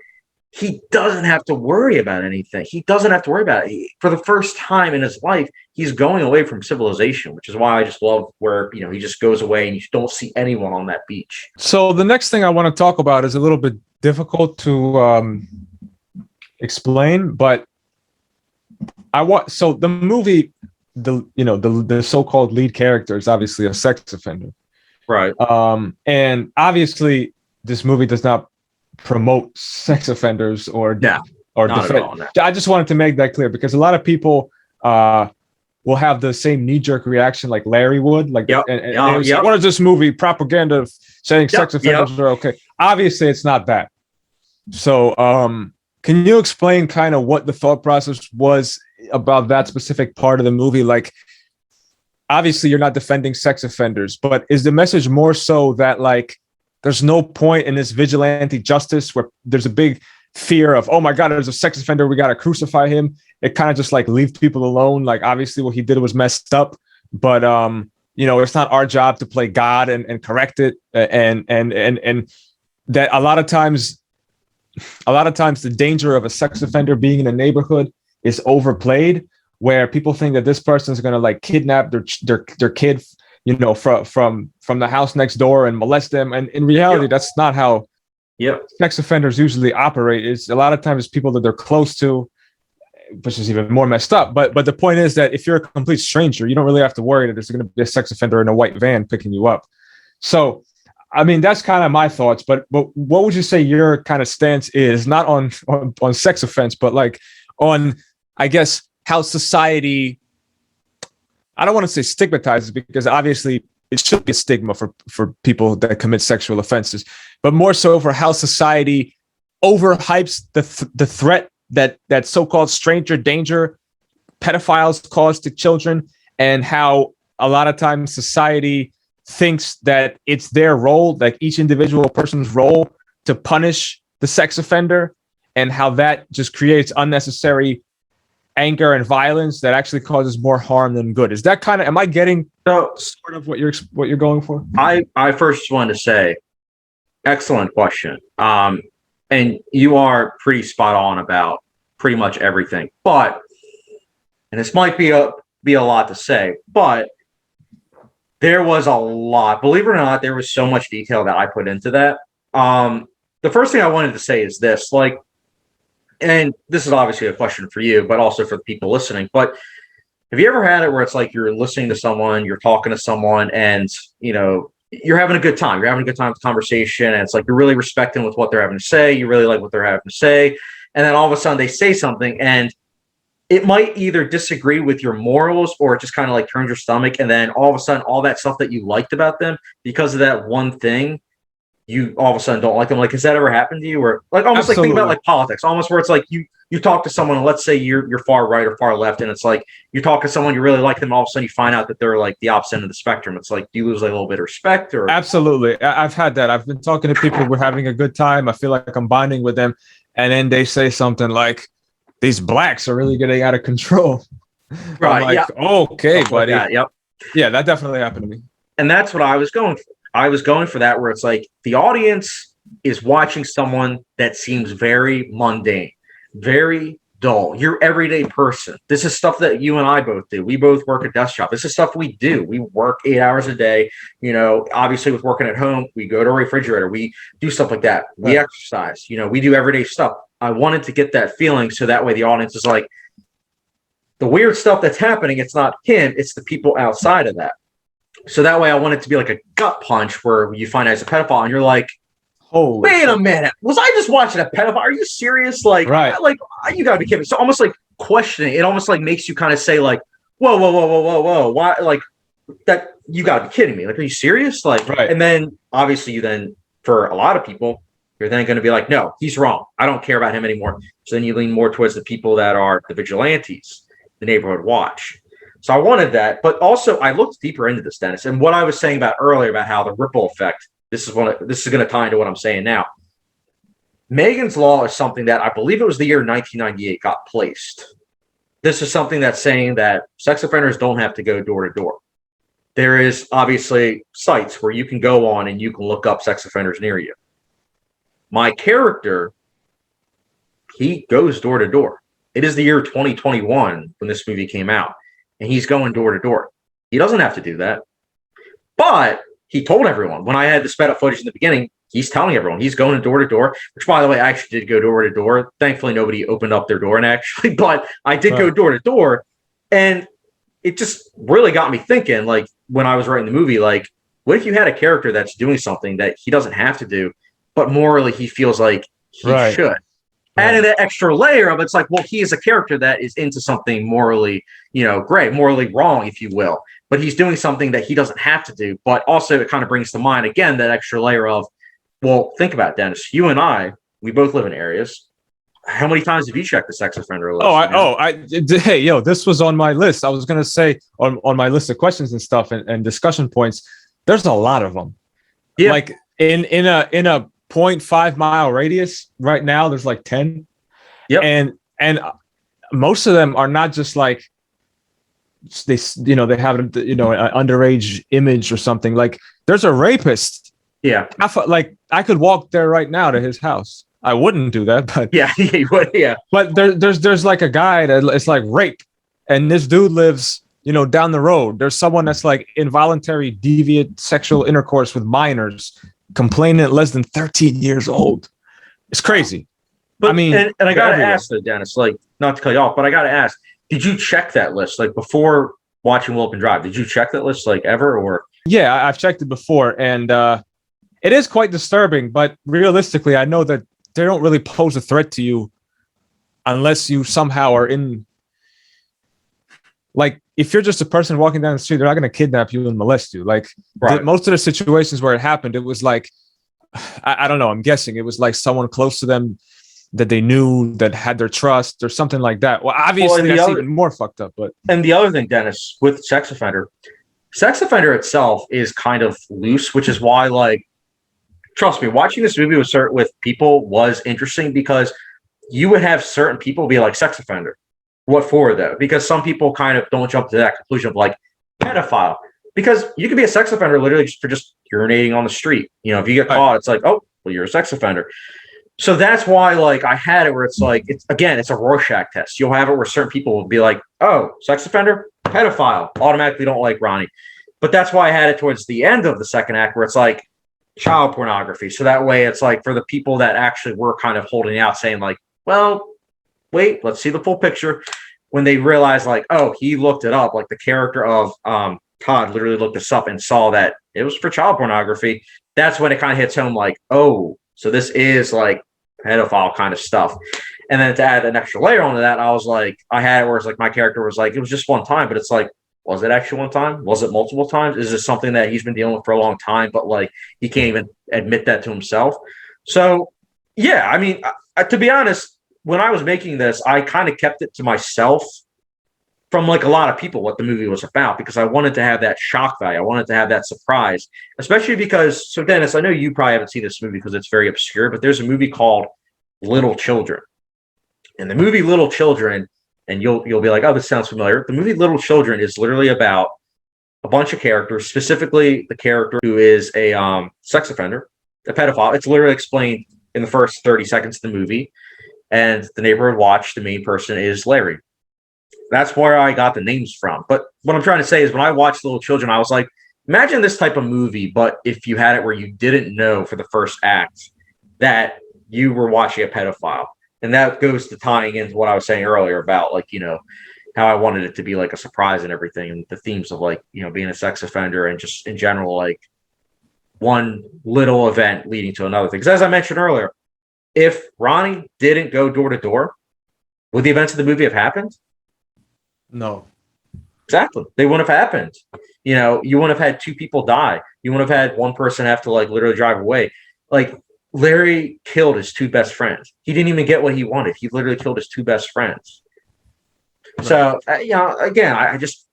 he doesn't have to worry about anything. He doesn't have to worry about it. For the first time in his life, he's going away from civilization, which is why I just love where, he just goes away and you don't see anyone on that beach. So the next thing I want to talk about is a little bit difficult to explain, but so the movie, the so-called lead character is obviously a sex offender, right? And obviously this movie does not promote sex offenders or defend. I just wanted to make that clear because a lot of people will have the same knee-jerk reaction like Larry would, like, what is this movie propaganda saying sex offenders are okay? Obviously, it's not that. So, can you explain kind of what the thought process was about that specific part of the movie? Like, obviously, you're not defending sex offenders, but is the message more so that like there's no point in this vigilante justice where there's a big fear of, oh my God, there's a sex offender, we got to crucify him. It kind of just like leaves people alone. Like, obviously what he did was messed up, but it's not our job to play God and correct it. And that a lot of times the danger of a sex offender being in a neighborhood is overplayed, where people think that this person is going to like kidnap their kid, from the house next door and molest them. And in reality, that's not how sex offenders usually operate. It's a lot of times people that they're close to, which is even more messed up. But the point is that if you're a complete stranger, you don't really have to worry that there's going to be a sex offender in a white van picking you up. So, I mean, that's kind of my thoughts. But what would you say your kind of stance is, not on sex offense, but like on, I guess, how society, I don't want to say stigmatizes, because obviously it should be a stigma for people that commit sexual offenses, but more so for how society overhypes the threat that so-called stranger danger pedophiles cause to children, and how a lot of times society thinks that it's their role, like each individual person's role, to punish the sex offender, and how that just creates unnecessary anger and violence that actually causes more harm than good. Is that kind of, am I getting sort of what you're going for? I first wanted to say, excellent question. And you are pretty spot on about pretty much everything. But, and this might be a lot to say, but there was a lot. Believe it or not, there was so much detail that I put into that. The first thing I wanted to say is this, like, and this is obviously a question for you, but also for the people listening. But have you ever had it where it's like you're listening to someone, you're talking to someone, and you're having a good time. You're having a good time with the conversation, and it's like you're really respecting with what they're having to say. You really like what they're having to say, and then all of a sudden they say something, and it might either disagree with your morals, or it just kind of like turns your stomach, and then all of a sudden all that stuff that you liked about them, because of that one thing, you all of a sudden don't like them. Like, has that ever happened to you? Or like almost Absolutely. Like think about like politics, almost where it's like you talk to someone, and let's say you're far right or far left, and it's like you talk to someone, you really like them, and all of a sudden you find out that they're like the opposite end of the spectrum. It's like, do you lose like a little bit of respect? Or Absolutely. I've had that. I've been talking to people, we're having a good time, I feel like I'm bonding with them, and then they say something like, these blacks are really getting out of control. Right. I'm like, okay, buddy. Like that, yep. Yeah, that definitely happened to me. And that's what I was going for. I was going for that, where it's like the audience is watching someone that seems very mundane, very dull. Your everyday person. This is stuff that you and I both do. We both work a desk job. This is stuff we do. We work 8 hours a day. Obviously with working at home, we go to a refrigerator. We do stuff like that. We exercise. We do everyday stuff. I wanted to get that feeling so that way the audience is like, the weird stuff that's happening, it's not him, it's the people outside of that. So that way I want it to be like a gut punch where you find out he's a pedophile and you're like, Holy wait a minute, was I just watching a pedophile? Are you serious? Like, right. like you gotta be kidding me. So almost like questioning, it almost like makes you kind of say like, whoa, why? Like that, you gotta be kidding me. Like, are you serious? Like, right. And then obviously you then, for a lot of people, you're then going to be like, no, he's wrong. I don't care about him anymore. So then you lean more towards the people that are the vigilantes, the neighborhood watch. So I wanted that, but also I looked deeper into this, Dennis, and what I was saying about earlier about how the ripple effect. This is going to tie into what I'm saying now. Megan's Law is something that I believe it was the year 1998 got placed. This is something that's saying that sex offenders don't have to go door to door. There is obviously sites where you can go on and you can look up sex offenders near you. My character, he goes door to door. It is the year 2021 when this movie came out, and he's going door to door. He doesn't have to do that. But he told everyone. When I had the sped up footage in the beginning, he's telling everyone. He's going door to door, which, by the way, I actually did go door to door. Thankfully, nobody opened up their door, and actually, but I did go door to door. And it just really got me thinking, like, when I was writing the movie, like, what if you had a character that's doing something that he doesn't have to do, but morally he feels like he should? Adding that extra layer of it's like, well, he is a character that is into something morally, gray, morally wrong, if you will. But he's doing something that he doesn't have to do. But also it kind of brings to mind, again, that extra layer of, well, think about it, Dennis. You and I, we both live in areas. How many times have you checked the sex offender list? Hey, this was on my list. I was going to say on my list of questions and stuff and discussion points, there's a lot of them. Yeah. Like in a 0.5 mile radius right now, there's like 10. Yeah. And most of them are not just like they have an underage image or something. Like there's a rapist. Yeah. I could walk there right now to his house. I wouldn't do that, but yeah, you would, yeah. But there's like a guy that it's like rape, and this dude lives, down the road. There's someone that's like involuntary, deviant sexual intercourse with minors, complaining at less than 13 years old. It's crazy. But I mean, and I gotta ask though, Dennis, like, not to cut you off, but I gotta ask, did you check that list like before watching Willopenn Drive? Did you check that list like ever, or? Yeah, I've checked it before, and it is quite disturbing. But realistically, I know that they don't really pose a threat to you unless you somehow are in, like, if you're just a person walking down the street, they're not going to kidnap you and molest you. Like most of the situations where it happened, it was like, I don't know, I'm guessing it was like someone close to them that they knew, that had their trust or something like that. Well, obviously that's even more fucked up. But and the other thing, Dennis, with sex offender itself is kind of loose, which is why, like, trust me, watching this movie with people was interesting, because you would have certain people be like, sex offender. What for, though? Because some people kind of don't jump to that conclusion of like pedophile. Because you could be a sex offender literally just for just urinating on the street. If you get caught, it's like, oh, well, you're a sex offender. So that's why, like, I had it where it's like, it's a Rorschach test. You'll have it where certain people will be like, oh, sex offender, pedophile, automatically don't like Ronnie. But that's why I had it towards the end of the second act where it's like, child pornography. So that way it's like for the people that actually were kind of holding out, saying like, well, wait, let's see the full picture. When they realized like, oh, he looked it up, like the character of Todd literally looked this up and saw that it was for child pornography. That's when it kind of hits home like, oh, so this is like pedophile kind of stuff. And then to add an extra layer onto that, I was like, I had it where it's like my character was like, it was just one time, but it's like, was it actually one time? Was it multiple times? Is this something that he's been dealing with for a long time, but like he can't even admit that to himself? So, yeah, I mean, to be honest, when I was making this, I kind of kept it to myself from like a lot of people what the movie was about, because I wanted to have that shock value. I wanted to have that surprise, especially because, so Dennis, I know you probably haven't seen this movie because it's very obscure, but there's a movie called Little Children. And the movie Little Children, and you'll be like, oh, this sounds familiar. The movie Little Children is literally about a bunch of characters, specifically the character who is a sex offender, a pedophile. It's literally explained in the first 30 seconds of the movie. And the neighborhood watch, the main person is Larry. That's where I got the names from. But what I'm trying to say is when I watched Little Children, I was like, imagine this type of movie, but if you had it where you didn't know for the first act that you were watching a pedophile. And that goes to tying into what I was saying earlier about, like, how I wanted it to be like a surprise and everything, and the themes of like, being a sex offender and just in general, like one little event leading to another thing. Because as I mentioned earlier, if Ronnie didn't go door to door, would the events of the movie have happened? No. Exactly. They wouldn't have happened. You wouldn't have had two people die. You wouldn't have had one person have to like literally drive away. Like Larry killed his two best friends. He didn't even get what he wanted. He literally killed his two best friends. Right. So, again, I just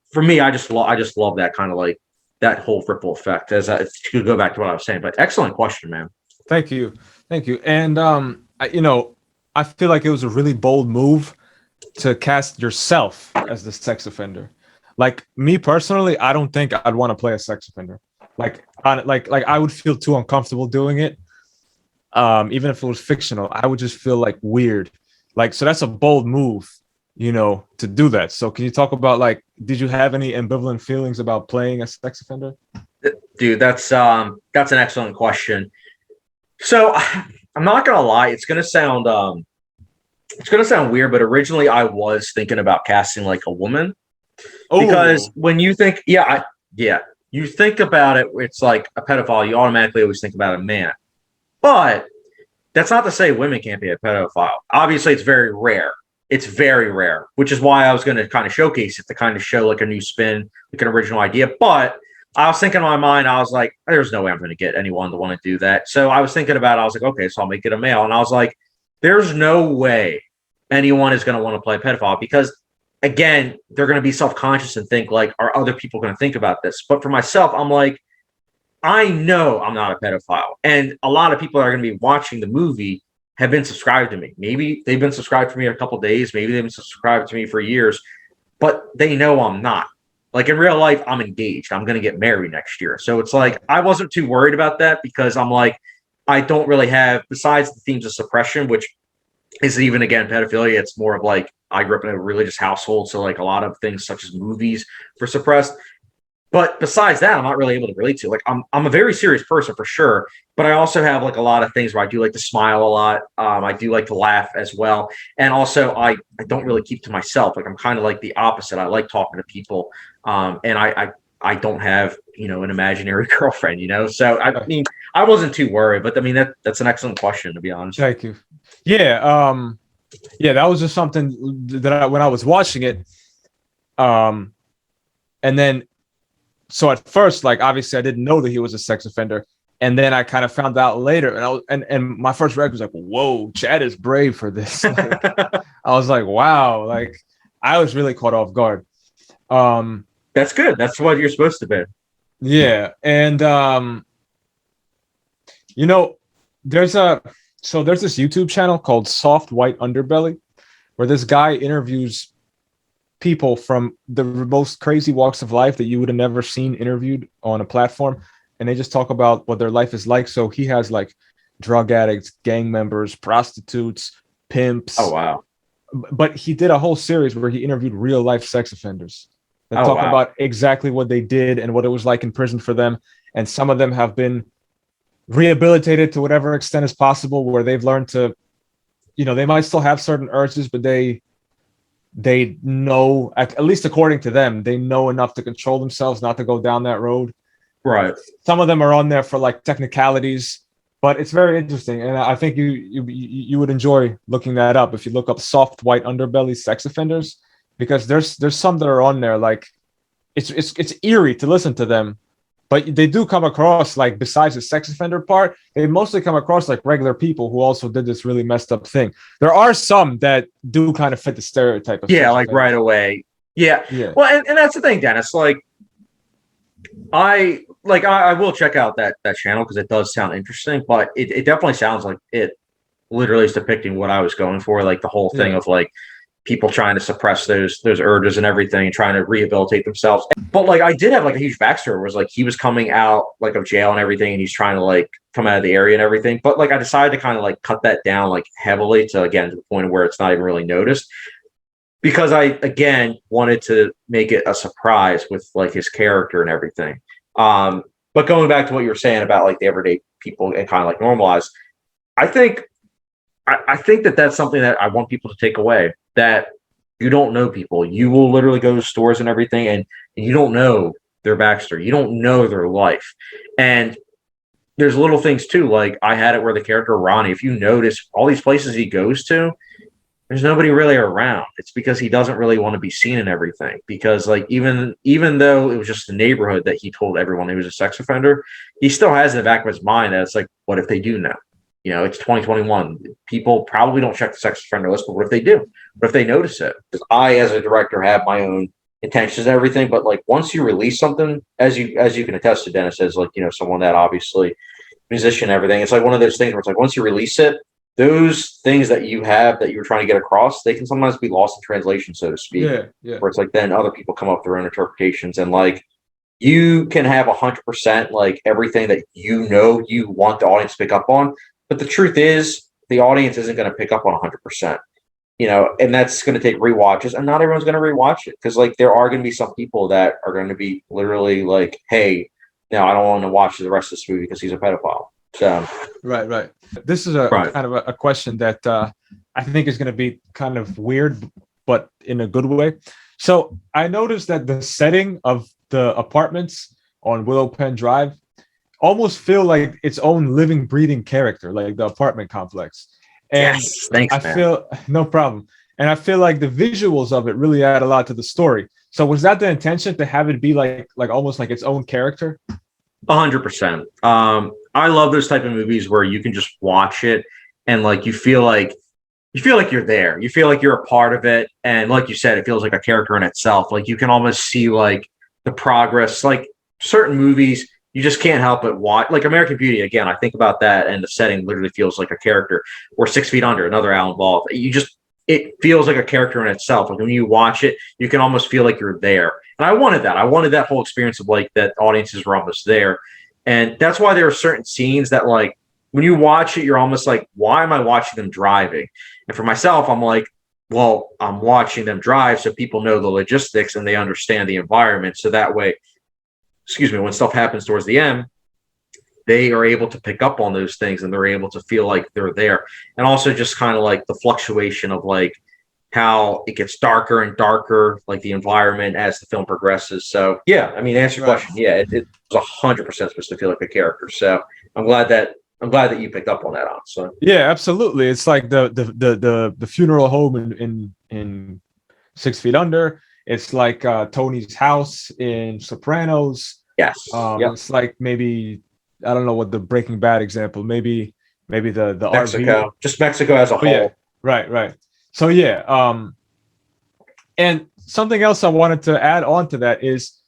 love that kind of like that whole ripple effect to go back to what I was saying, but excellent question, man. Thank you. And, I feel like it was a really bold move to cast yourself as the sex offender. Like me personally, I don't think I'd want to play a sex offender. Like I would feel too uncomfortable doing it. Even if it was fictional, I would just feel like weird. Like, so that's a bold move, to do that. So can you talk about like, did you have any ambivalent feelings about playing a sex offender? Dude, that's an excellent question. So I'm not gonna lie, it's gonna sound weird, but originally I was thinking about casting like a woman. Because when you think, you think about it, it's like a pedophile, you automatically always think about a man. But that's not to say women can't be a pedophile. Obviously, it's very rare. It's very rare, which is why I was going to kind of showcase it to kind of show like a new spin, like an original idea. But I was thinking in my mind, I was like, there's no way I'm going to get anyone to want to do that. So I was thinking about it. I was like, okay, so I'll make it a male. And I was like, there's no way anyone is going to want to play a pedophile because, again, they're going to be self-conscious and think like, are other people going to think about this? But for myself, I'm like, I know I'm not a pedophile. And a lot of people that are going to be watching the movie have been subscribed to me. Maybe they've been subscribed to me in a couple of days. Maybe they've been subscribed to me for years, but they know I'm not. Like in real life, I'm engaged. I'm going to get married next year. So it's like, I wasn't too worried about that because I'm like, I don't really have, besides the themes of suppression, which isn't even, again, pedophilia. It's more of like, I grew up in a religious household. So like a lot of things such as movies were suppressed. But besides that, I'm not really able to relate to. Like, I'm a very serious person for sure, but I also have like a lot of things where I do like to smile a lot. I do like to laugh as well, and also I don't really keep to myself. Like I'm kind of like the opposite. I like talking to people, and I don't have an imaginary girlfriend. So I mean I wasn't too worried, but I mean that's an excellent question, to be honest. Thank you. Yeah, that was just something that when I was watching it, and then. So at first, like obviously, I didn't know that he was a sex offender, and then I kind of found out later, and my first reaction was like, "Whoa, Chad is brave for this." Like, I was like, "Wow!" Like I was really caught off guard. That's good. That's what you're supposed to be. Yeah, and there's this YouTube channel called Soft White Underbelly, where this guy interviews people from the most crazy walks of life that you would have never seen interviewed on a platform, and they just talk about what their life is like. So he has like drug addicts, gang members, prostitutes, pimps. Oh wow. But he did a whole series where he interviewed real life sex offenders that talk about exactly what they did and what it was like in prison for them. And some of them have been rehabilitated to whatever extent is possible, where they've learned to, they might still have certain urges, but they know, at least according to them, they know enough to control themselves not to go down that road. Right. Some of them are on there for like technicalities, but it's very interesting, and I think you would enjoy looking that up if you look up Soft White Underbelly sex offenders, because there's some that are on there like it's eerie to listen to them, but they do come across, like, besides the sex offender part, they mostly come across like regular people who also did this really messed up thing. There are some that do kind of fit the stereotype of like right away. Yeah. Well, and that's the thing, Dennis. Like, I will check out that channel because it does sound interesting, but it definitely sounds like it literally is depicting what I was going for, like the whole thing of like people trying to suppress those urges and everything and trying to rehabilitate themselves. But like I did have like a huge backstory where it was like he was coming out like of jail and everything, and he's trying to like come out of the area and everything. But like I decided to kind of like cut that down like heavily to the point where it's not even really noticed, because I again wanted to make it a surprise with like his character and everything. But going back to what you were saying about like the everyday people and kind of like normalize, I think that that's something that I want people to take away, that You don't know people. You will literally go to stores and everything, and you don't know their backstory. You don't know their life. And there's little things too. Like I had it where the character Ronnie, if you notice all these places he goes to, there's nobody really around. It's because he doesn't really want to be seen in everything. Because like even though it was just the neighborhood that he told everyone he was a sex offender, he still has in the back of his mind that it's like, what if they do know? You know, it's 2021. People probably don't check the sex offender list, but what if they do? What if they notice it? Because I, as a director, have my own intentions and everything. But like once you release something, as you can attest to, Dennis, as like, you know, someone that obviously musician and everything, it's like one of those things where it's like once you release it, those things that you have that you're trying to get across, they can sometimes be lost in translation, so to speak. Yeah. Where it's like then other people come up with their own interpretations, and like you can have 100% like everything that you know you want the audience to pick up on, but the truth is the audience isn't going to pick up on 100%. You know, and that's going to take rewatches, and not everyone's going to rewatch it because like there are going to be some people that are going to be literally like, hey, no, I don't want to watch the rest of this movie because he's a pedophile. So Right. This is a kind of a question that I think is going to be kind of weird, but in a good way. So I noticed that the setting of the apartments on Willopenn Drive almost feel like its own living, breathing character, like the apartment complex. And yes, thanks, I feel no problem. And I feel like the visuals of it really add a lot to the story. So was that the intention to have it be like almost like its own character? 100%. I love those type of movies where you can just watch it and like you feel like you're there. You feel like you're a part of it, and like you said, it feels like a character in itself. Like you can almost see like the progress. Like certain movies, you just can't help but watch. Like American Beauty, again, I think about that, and the setting literally feels like a character. Or 6 Feet Under, another Alan Ball. It feels like a character in itself. Like when you watch it, you can almost feel like you're there. And I wanted that. I wanted that whole experience of like that audiences were almost there. And that's why there are certain scenes that like when you watch it, you're almost like, why am I watching them driving? And for myself, I'm like, well, I'm watching them drive so people know the logistics and they understand the environment. So that way, when stuff happens towards the end, they are able to pick up on those things and they're able to feel like they're there. And also just kind of like the fluctuation of like how it gets darker and darker, like the environment as the film progresses. So yeah, I mean, to answer your question, yeah, it was 100% supposed to feel like a character. So I'm glad that you picked up on that, honestly. Yeah, absolutely. It's like the funeral home in 6 Feet Under. It's like Tony's house in Sopranos. Yes. It's like maybe, I don't know what the Breaking Bad example, maybe the Mexico, RV. just Mexico as a whole. Yeah. Right. So yeah, and something else I wanted to add on to that is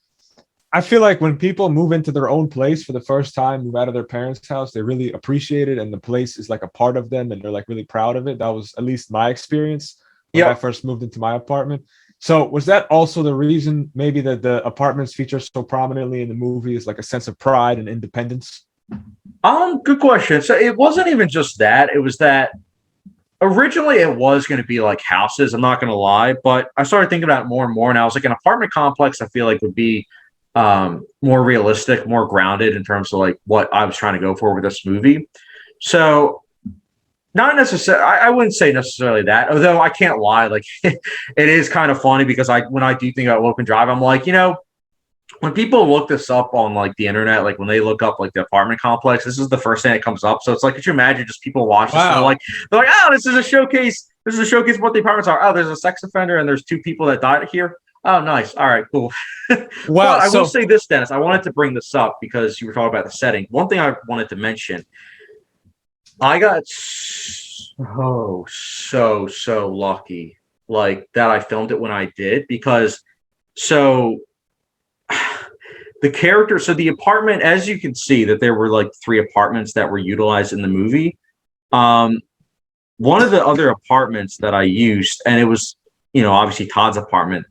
I feel like when people move into their own place for the first time, move out of their parents' house, they really appreciate it, and the place is like a part of them, and they're like really proud of it. That was at least my experience when I first moved into my apartment. So was that also the reason maybe that the apartments feature so prominently in the movie is like a sense of pride and independence? Good question. So it wasn't even just that. It was that originally it was going to be like houses. I'm not going to lie, but I started thinking about it more and more, and I was like, an apartment complex I feel like would be more realistic, more grounded in terms of like what I was trying to go for with this movie. So not necessarily, I wouldn't say necessarily that, although I can't lie, like it is kind of funny because when I do think about Willopenn Drive, I'm like, you know, when people look this up on like the internet, like when they look up like the apartment complex, this is the first thing that comes up. So it's like, could you imagine just people watch this and they're like, oh, this is a showcase. This is a showcase of what the apartments are. Oh, there's a sex offender and there's 2 people that died here. Oh, nice. All right, cool. Well, I will say this, Dennis. I wanted to bring this up because you were talking about the setting. One thing I wanted to mention, I got so lucky, like that I filmed it when I did, because the character, so the apartment, as you can see, that there were like 3 apartments that were utilized in the movie. One of the other apartments that I used, and it was, you know, obviously Todd's apartment.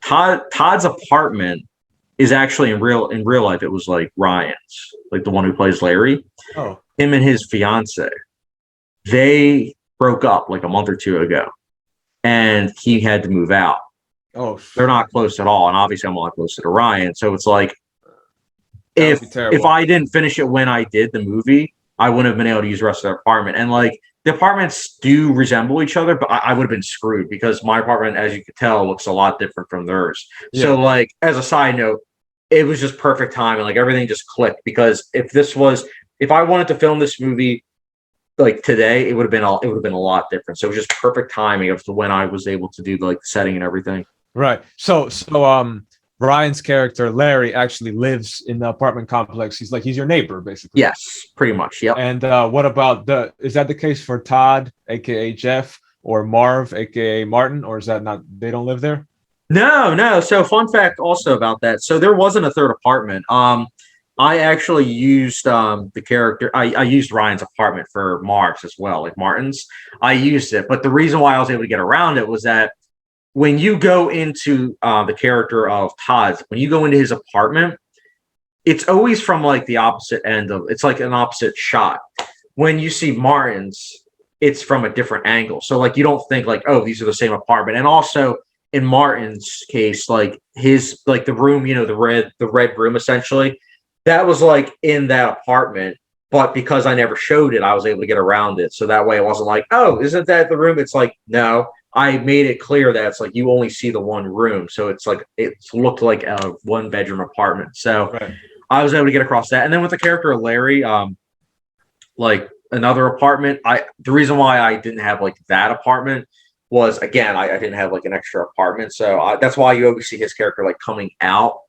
Todd's apartment is actually in real life. It was like Ryan's, like the one who plays Larry. Oh, him and his fiance, they broke up like a month or 2 ago, and he had to move out. Oh, they're not close at all, and obviously I'm a lot closer to Ryan. So it's like if I didn't finish it when I did the movie, I wouldn't have been able to use the rest of their apartment. And like the apartments do resemble each other, but I would have been screwed because my apartment, as you could tell, looks a lot different from theirs. Yeah. So, like, as a side note, it was just perfect timing. Like, everything just clicked because if I wanted to film this movie like today, it would have been a lot different. So it was just perfect timing of when I was able to do like the setting and everything. Right. So Ryan's character Larry actually lives in the apartment complex. He's your neighbor, basically. Yes, pretty much. Yep. And what about is that the case for Todd, aka Jeff, or Marv, aka Martin, or is that not? They don't live there? No. So fun fact also about that. So there wasn't a third apartment. I actually used the character. I used Ryan's apartment for Marv's as well, like Martin's. I used it, but the reason why I was able to get around it was that when you go into the character of Todd, when you go into his apartment, it's always from like the opposite end of. It's like an opposite shot. When you see Martin's, it's from a different angle. So like you don't think like, oh, these are the same apartment. And also in Martin's case, like his like the room, you know, the red room essentially. That was like in that apartment, but because I never showed it, I was able to get around it. So that way it wasn't like, oh, isn't that the room? It's like, no, I made it clear that it's like you only see the one room. So it's like it looked like a 1-bedroom apartment. So right. I was able to get across that. And then with the character of Larry, like another apartment, the reason why I didn't have like that apartment was, again, I didn't have like an extra apartment. So that's why you always see his character like coming out.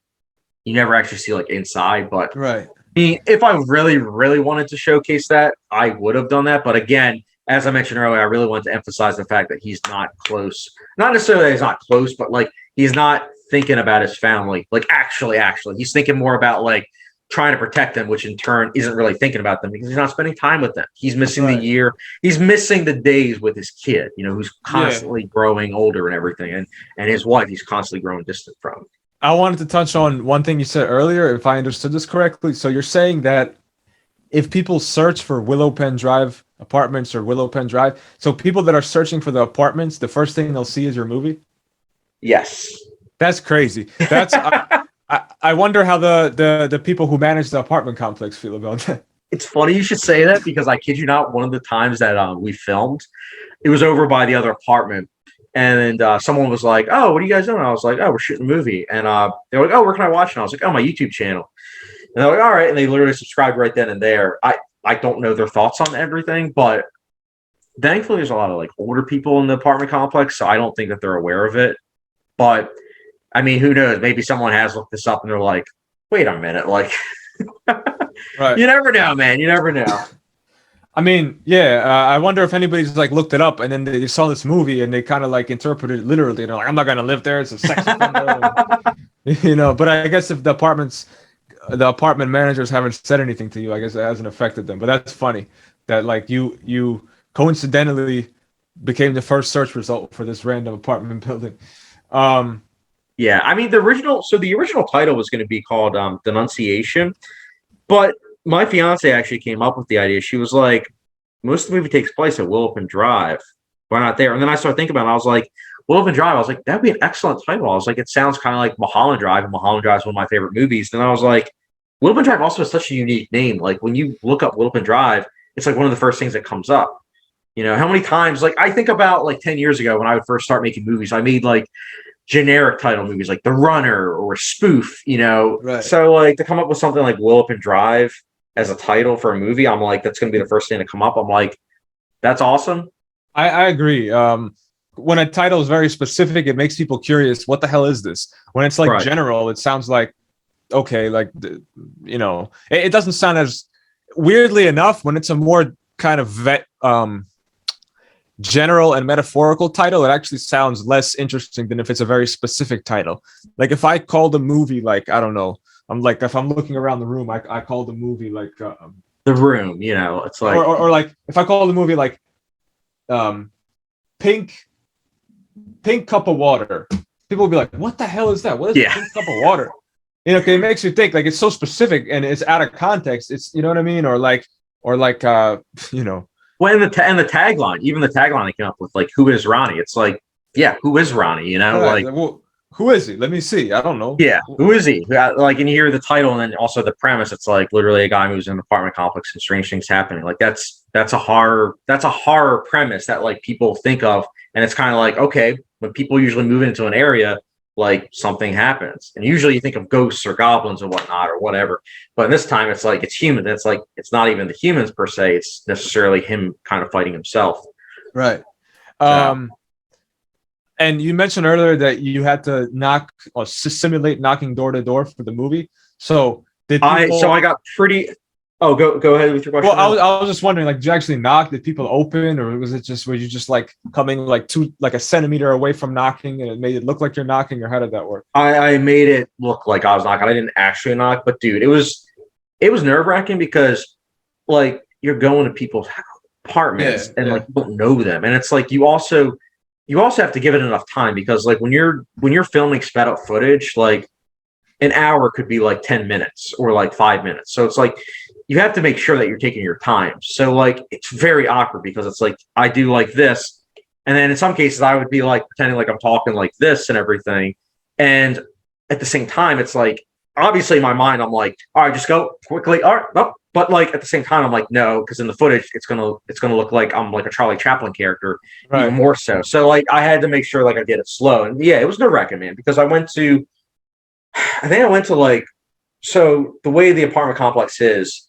You never actually see like inside, but right. I mean, if I really, really wanted to showcase that, I would have done that. But again, as I mentioned earlier, I really wanted to emphasize the fact that he's not close. Not necessarily that he's not close, but like he's not thinking about his family. Like actually, he's thinking more about like trying to protect them, which in turn isn't really thinking about them because he's not spending time with them. He's missing the year. He's missing the days with his kid, you know, who's constantly growing older and everything. And his wife, he's constantly growing distant from. I wanted to touch on one thing you said earlier, if I understood this correctly. So you're saying that if people search for Willopenn Drive apartments or Willopenn Drive, so people that are searching for the apartments, the first thing they'll see is your movie? Yes. That's crazy. That's I wonder how the people who manage the apartment complex feel about that. It's funny you should say that because I kid you not, one of the times that we filmed, it was over by the other apartment. And someone was like, oh, what are you guys doing? I was like, oh, we're shooting a movie. And they were like, oh, where can I watch it? And I was like, oh, my YouTube channel. And they're like, all right. And they literally subscribed right then and there. I don't know their thoughts on everything, but thankfully there's a lot of like older people in the apartment complex. So I don't think that they're aware of it. But I mean, who knows? Maybe someone has looked this up and they're like, wait a minute. Like, right. You never know, man. You never know. I mean, yeah, I wonder if anybody's like looked it up and then they saw this movie and they kind of like interpreted it literally. They're like, I'm not going to live there. It's a sex offender. You know, but I guess if the apartment managers haven't said anything to you, I guess it hasn't affected them. But that's funny that like you coincidentally became the first search result for this random apartment building. Yeah, I mean, the original title was going to be called Denunciation, but my fiance actually came up with the idea. She was like, most of the movie takes place at Willopenn Drive. Why not there? And then I started thinking about it. I was like, Willopenn Drive. I was like, that'd be an excellent title. I was like, it sounds kind of like Mulholland Drive, and Mulholland Drive is one of my favorite movies. Then I was like, Willopenn Drive also has such a unique name. Like when you look up Willopenn Drive, it's like one of the first things that comes up. You know, how many times, like I think about like 10 years ago when I would first start making movies, I made like generic title movies like The Runner or Spoof, you know. Right. So like to come up with something like Willopenn Drive as a title for a movie, I'm like, that's going to be the first thing to come up. I'm like, that's awesome. I agree. When a title is very specific, it makes people curious. What the hell is this? When it's like general, it sounds like, okay, like, you know, it doesn't sound as, weirdly enough, when it's a more kind of general and metaphorical title, it actually sounds less interesting than if it's a very specific title. Like if I called a movie, like, I don't know, I'm like, if I'm looking around the room, I call the movie like The Room, you know, it's like, or like if I call the movie like pink cup of water, people will be like, what the hell is that? What is a pink cup of water? You know, it makes you think, like, it's so specific and it's out of context. It's, you know what I mean? Or like you know. Well, and the tagline, even the tagline I came up with, like, who is Ronnie? It's like, yeah, who is Ronnie? You know, like, well, Who is he? Let me see. I don't know. Yeah, who is he? Like, and you hear the title, and then also the premise. It's like literally a guy who's in an apartment complex and strange things happening. Like that's a horror premise that like people think of, and it's kind of like, okay, when people usually move into an area, like something happens, and usually you think of ghosts or goblins or whatnot or whatever. But this time it's like it's human. It's like it's not even the humans per se. It's necessarily him kind of fighting himself. Right. So, And you mentioned earlier that you had to knock or simulate knocking door to door for the movie. So did people... I got pretty. Oh, go ahead with your question. Well, I was just wondering, like, did you actually knock? Did people open, or was it just were you just like coming like a centimeter away from knocking, and it made it look like you're knocking, or how did that work? I made it look like I was knocking. I didn't actually knock, but dude, it was nerve-wracking because like you're going to people's apartments and like you don't know them, and it's like you also have to give it enough time because like when you're filming sped up footage, like an hour could be like 10 minutes or like 5 minutes. So it's like you have to make sure that you're taking your time. So like it's very awkward because it's like I do like this, and then in some cases I would be like pretending like I'm talking like this and everything. And at the same time, it's like obviously in my mind I'm like, all right, just go quickly. All right, no. But like at the same time, I'm like, no, because in the footage it's gonna look like I'm like a Charlie Chaplin character, even more so. So like I had to make sure like I did it slow. And yeah, it was nerve-wracking, man, because I think I went to like, so the way the apartment complex is,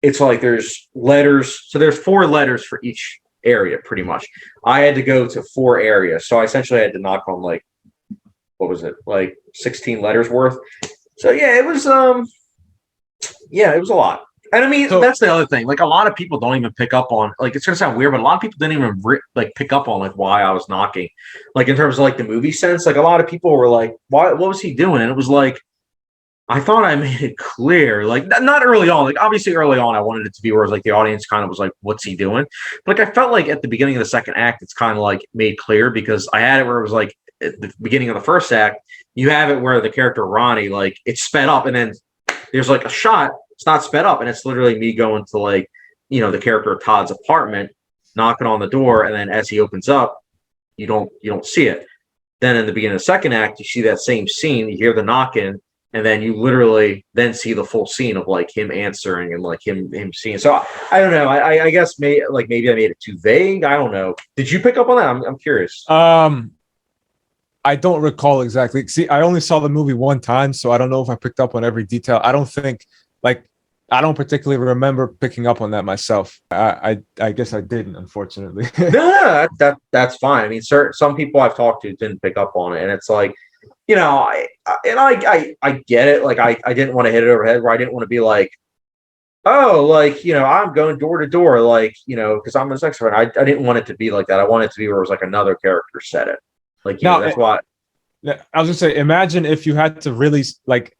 it's like there's letters. So there's 4 letters for each area, pretty much. I had to go to 4 areas. So I essentially had to knock on like, what was it? Like 16 letters worth. So yeah, it was a lot. And I mean, that's the other thing. Like a lot of people don't even pick up on, like, it's going to sound weird, but a lot of people didn't even like pick up on like why I was knocking. Like in terms of like the movie sense, like a lot of people were like, what was he doing? And it was like, I thought I made it clear, like not early on, like obviously early on, I wanted it to be where it was like the audience kind of was like, what's he doing? But like, I felt like at the beginning of the second act, it's kind of like made clear because I had it where it was like at the beginning of the first act, you have it where the character Ronnie, like it's sped up and then there's like a shot, it's not sped up. And it's literally me going to like, the character Todd's apartment, knocking on the door. And then as he opens up, you don't see it. Then in the beginning of the second act, you see that same scene, you hear the knocking, and then you literally then see the full scene of like him answering and like him seeing. So I don't know. I guess maybe I made it too vague. I don't know. Did you pick up on that? I'm curious. I don't recall exactly. See, I only saw the movie one time, so I don't know if I picked up on every detail. I don't particularly remember picking up on that myself. I guess I didn't, unfortunately. No, that's fine. I mean, some people I've talked to didn't pick up on it, and it's like, I get it. Like I didn't want to hit it over the head where I didn't want to be like, oh, like, I'm going door to door, like, because I'm a sex friend. I didn't want it to be like that. I wanted it to be where it was like another character said it. Like, that's why. I was gonna say, imagine if you had to really like,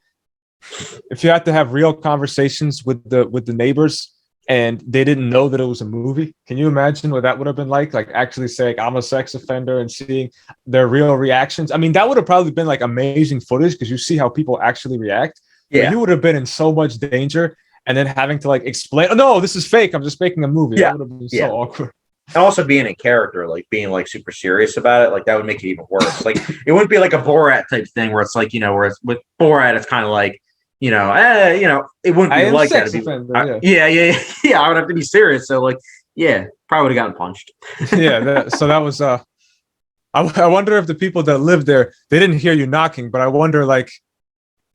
if you had to have real conversations with the neighbors and they didn't know that it was a movie. Can you imagine what that would have been like? Like actually saying I'm a sex offender and seeing their real reactions. I mean, that would have probably been like amazing footage because you see how people actually react. Yeah, but you would have been in so much danger, and then having to like explain, oh no, this is fake. I'm just making a movie. Yeah, that would have been so awkward. And also being a character, like being like super serious about it, like that would make it even worse. Like it wouldn't be like a Borat type thing where it's like, where it's with Borat, it's kind of like, it wouldn't be like that. Yeah. I would have to be serious. So like, yeah, probably would have gotten punched. So that was, I wonder if the people that lived there, they didn't hear you knocking, but I wonder like,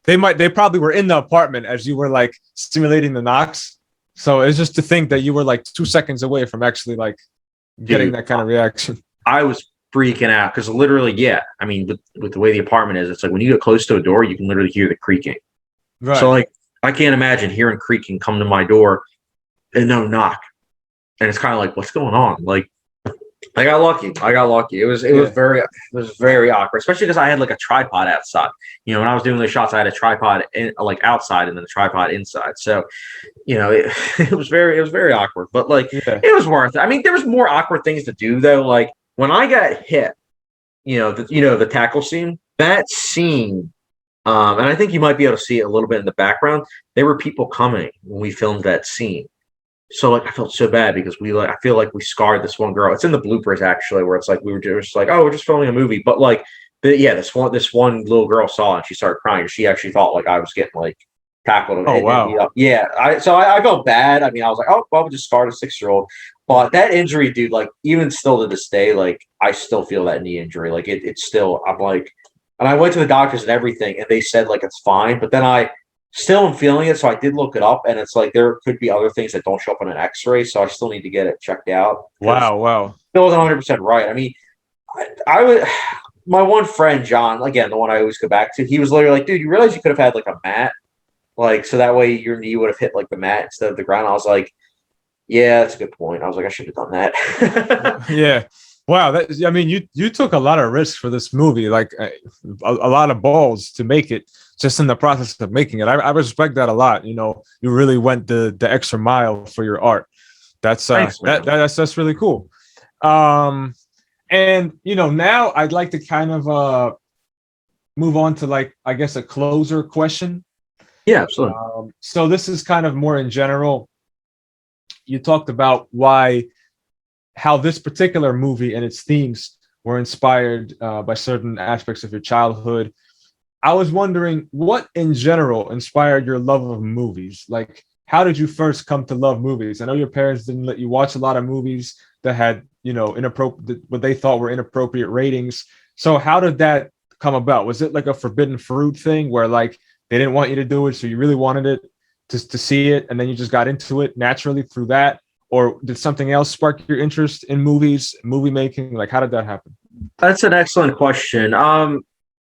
they probably were in the apartment as you were like simulating the knocks. So it's just to think that you were like 2 seconds away from actually like getting that kind of reaction. I was freaking out because literally, I mean, with the way the apartment is, it's like when you get close to a door, you can literally hear the creaking. Right. So like, I can't imagine hearing creaking come to my door and no knock. And it's kind of like, what's going on? Like, I got lucky. It was very awkward, especially because I had like a tripod outside. When I was doing the shots, I had a tripod like outside and then a tripod inside. So, it was very awkward, but like it was worth it. I mean, there was more awkward things to do though. Like when I got hit, the tackle scene, that scene, and I think you might be able to see it a little bit in the background. There were people coming when we filmed that scene. So like I felt so bad because I feel like we scarred this one girl. It's in the bloopers actually, where it's like we were just like, oh, we're just filming a movie, but like this one little girl saw it and she started crying. And she actually thought like I was getting like tackled. Oh, and wow. beat up. Yeah. I felt bad. I mean, I was like, oh, well, we just scarred a 6-year-old. But that injury, dude, like even still to this day, like I still feel that knee injury. Like it's still, I'm like, and I went to the doctors and everything, and they said like it's fine. But then I still am feeling it, so I did look it up, and it's like there could be other things that don't show up on an X-ray, so I still need to get it checked out. Wow. Still wasn't 100% right. I mean, I would. My one friend John, again, the one I always go back to, he was literally like, "Dude, you realize you could have had like a mat, like so that way your knee would have hit like the mat instead of the ground." I was like, "Yeah, that's a good point." I was like, "I should have done that." Yeah. Wow. I mean, you took a lot of risks for this movie, like a lot of balls to make it. Just in the process of making it, I respect that a lot. You know, you really went the extra mile for your art. That's Thanks, man. that's really cool. And you know, now I'd like to kind of move on to like I guess a closer question. Yeah, absolutely. So this is kind of more in general. You talked about how this particular movie and its themes were inspired by certain aspects of your childhood. I was wondering what in general inspired your love of movies? Like, how did you first come to love movies? I know your parents didn't let you watch a lot of movies that had, you know, inappropriate, what they thought were inappropriate ratings. So how did that come about? Was it like a forbidden fruit thing where like they didn't want you to do it, so you really wanted it to see it, and then you just got into it naturally through that? Or did something else spark your interest in movies, movie making? Like, how did that happen? That's an excellent question.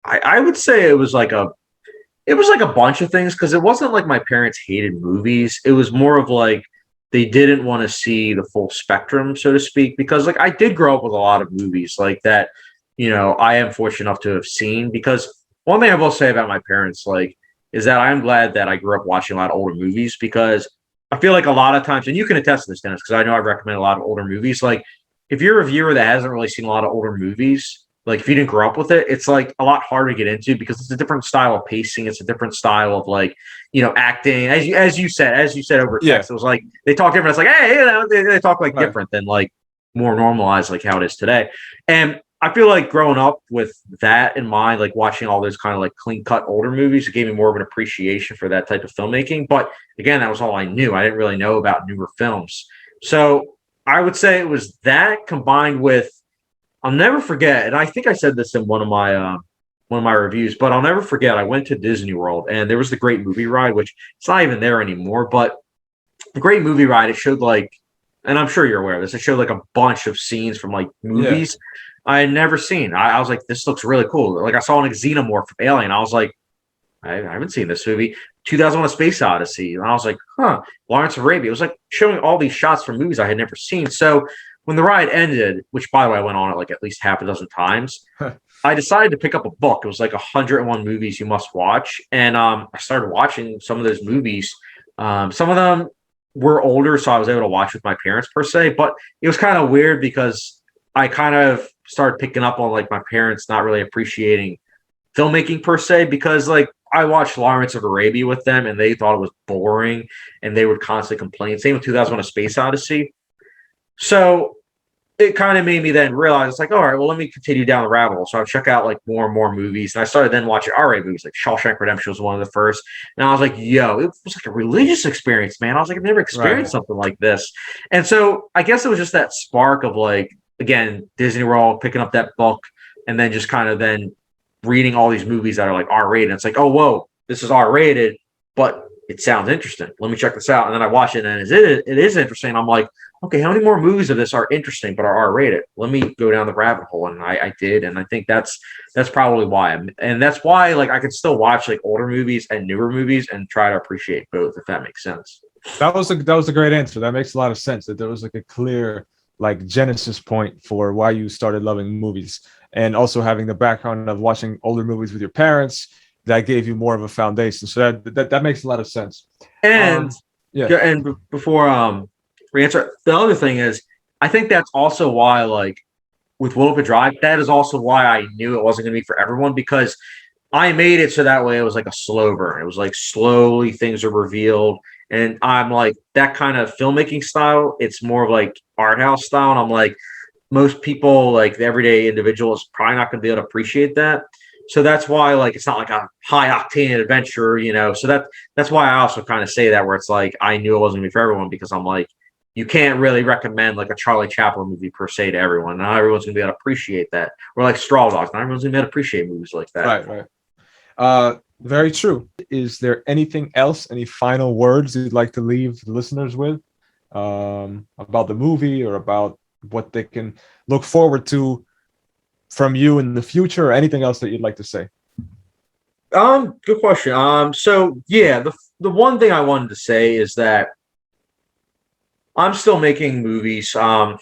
I would say it was like a bunch of things because it wasn't like my parents hated movies. It was more of like they didn't want to see the full spectrum, so to speak, because like I did grow up with a lot of movies like that, you know, I am fortunate enough to have seen. Because one thing I will say about my parents, like, is that I'm glad that I grew up watching a lot of older movies because I feel like a lot of times, and you can attest to this, Dennis, because I know I recommend a lot of older movies. Like, if you're a viewer that hasn't really seen a lot of older movies, like if you didn't grow up with it, it's like a lot harder to get into because it's a different style of pacing. It's a different style of like, you know, acting. As you said over text, it was like they talk different. It's like, hey, you know, they talk like different than like more normalized, like how it is today. And I feel like growing up with that in mind, like watching all those kind of like clean cut older movies, it gave me more of an appreciation for that type of filmmaking. But again, that was all I knew. I didn't really know about newer films. So I would say it was that combined with, I'll never forget, and I think I said this in one of my reviews, but I'll never forget. I went to Disney World and there was the Great Movie Ride, which it's not even there anymore. But the Great Movie Ride, it showed like, and I'm sure you're aware of this, it showed like a bunch of scenes from like movies I had never seen. I was like, this looks really cool. Like I saw like Xenomorph from Alien. I was like, I haven't seen this movie. 2001: A Space Odyssey, and I was like, Lawrence of Arabia. It was like showing all these shots from movies I had never seen. So when the ride ended, which by the way I went on it like at least half a dozen times, I decided to pick up a book. It was like 101 movies you must watch, and I started watching some of those movies. Some of them were older, so I was able to watch with my parents per se. But it was kind of weird because I kind of started picking up on like my parents not really appreciating filmmaking per se, because like I watched Lawrence of Arabia with them and they thought it was boring and they would constantly complain. Same with 2001: A Space Odyssey. So it kind of made me then realize it's like, all right, well, let me continue down the rabbit hole. So I check out like more and more movies, and I started then watching R-rated movies. Like Shawshank Redemption was one of the first, and I was like, yo, it was like a religious experience, man. I was like, I've never experienced something like this. And so I guess it was just that spark of like, again, Disney World, picking up that book, and then just kind of then reading all these movies that are like R-rated. It's like, oh, whoa, this is R-rated, but it sounds interesting. Let me check this out. And then I watch it, and it is interesting. I'm like, okay, how many more movies of this are interesting but are R-rated? Let me go down the rabbit hole, and I did, and I think that's probably why. And that's why like I could still watch like older movies and newer movies and try to appreciate both, if that makes sense. That was a great answer. That makes a lot of sense. That there was like a clear like genesis point for why you started loving movies, and also having the background of watching older movies with your parents that gave you more of a foundation. So that makes a lot of sense. And and before we answer, the other thing is, I think that's also why, like with Willopenn Drive, that is also why I knew it wasn't going to be for everyone, because I made it so that way it was like a slow burn. It was like slowly things are revealed. And I'm like, that kind of filmmaking style, it's more of like art house style. And I'm like, most people, like the everyday individual, is probably not going to be able to appreciate that. So that's why, like, it's not like a high octane adventure, you know. So that's why I also kind of say that, where it's like I knew it wasn't gonna be for everyone, because I'm like, you can't really recommend like a Charlie Chaplin movie per se to everyone. Not everyone's gonna be able to appreciate that. Or like Straw Dogs, not everyone's gonna be able to appreciate movies like that. Right. Very true. Is there anything else, any final words you'd like to leave the listeners with about the movie, or about what they can look forward to from you in the future, or anything else that you'd like to say? Good question. So yeah, the one thing I wanted to say is that I'm still making movies. I'm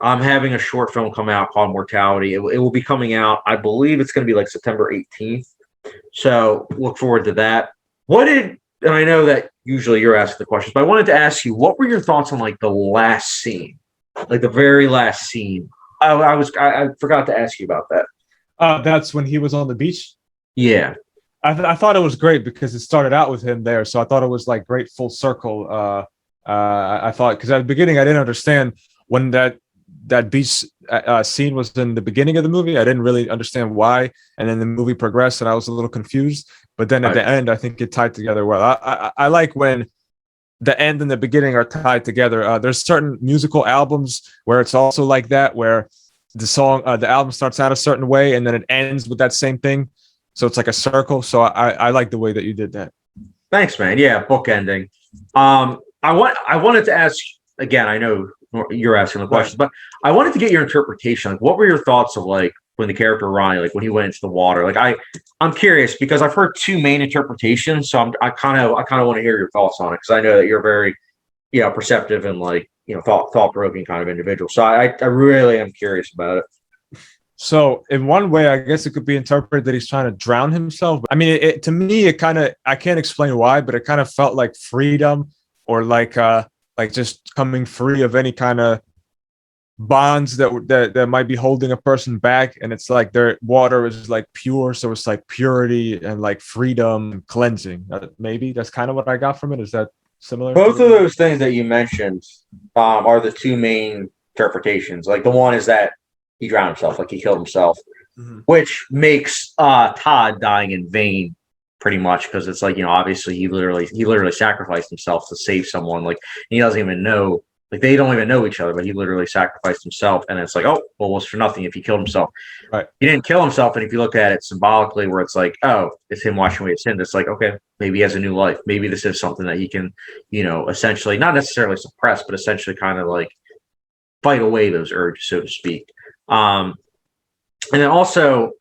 having a short film come out called Mortality. It will be coming out, I believe it's going to be like September 18th. So look forward to that. And I know that usually you're asking the questions, but I wanted to ask you, what were your thoughts on like the last scene, like the very last scene? I forgot to ask you about that. That's when he was on the beach. Yeah. I thought it was great because it started out with him there, so I thought it was like great full circle. I thought, because at the beginning I didn't understand when that beach scene was in the beginning of the movie. I didn't really understand why, and then the movie progressed, and I was a little confused. But then at the end, I think it tied together well. I like when the end and the beginning are tied together. There's certain musical albums where it's also like that, where the album starts out a certain way and then it ends with that same thing. So it's like a circle. So I like the way that you did that. Thanks, man. Yeah, book ending. I wanted to ask again. I know you're asking the questions, but I wanted to get your interpretation. Like, what were your thoughts of like when the character Ronnie, like when he went into the water? Like, I'm curious because I've heard two main interpretations. So I kind of want to hear your thoughts on it, because I know that you're very, perceptive and like thought provoking kind of individual. So I really am curious about it. So in one way, I guess it could be interpreted that he's trying to drown himself. I mean, to me, I can't explain why, but it kind of felt like freedom, or like just coming free of any kind of bonds that might be holding a person back. And it's like their water is like pure, so it's like purity and like freedom and cleansing. Maybe that's kind of what I got from it. Is that similar? Both of those things that you mentioned are the two main interpretations. Like the one is that he drowned himself, like he killed himself, which makes Todd dying in vain, pretty much, because it's like, obviously he literally sacrificed himself to save someone. Like, he doesn't even know, like they don't even know each other, but he literally sacrificed himself. And it's like, oh, well, it was for nothing if he killed himself. Right. He didn't kill himself. And if you look at it symbolically, where it's like, oh, it's him washing away his sins, it's like, okay, maybe he has a new life. Maybe this is something that he can, essentially not necessarily suppress, but essentially kind of like fight away those urges, so to speak. And then also,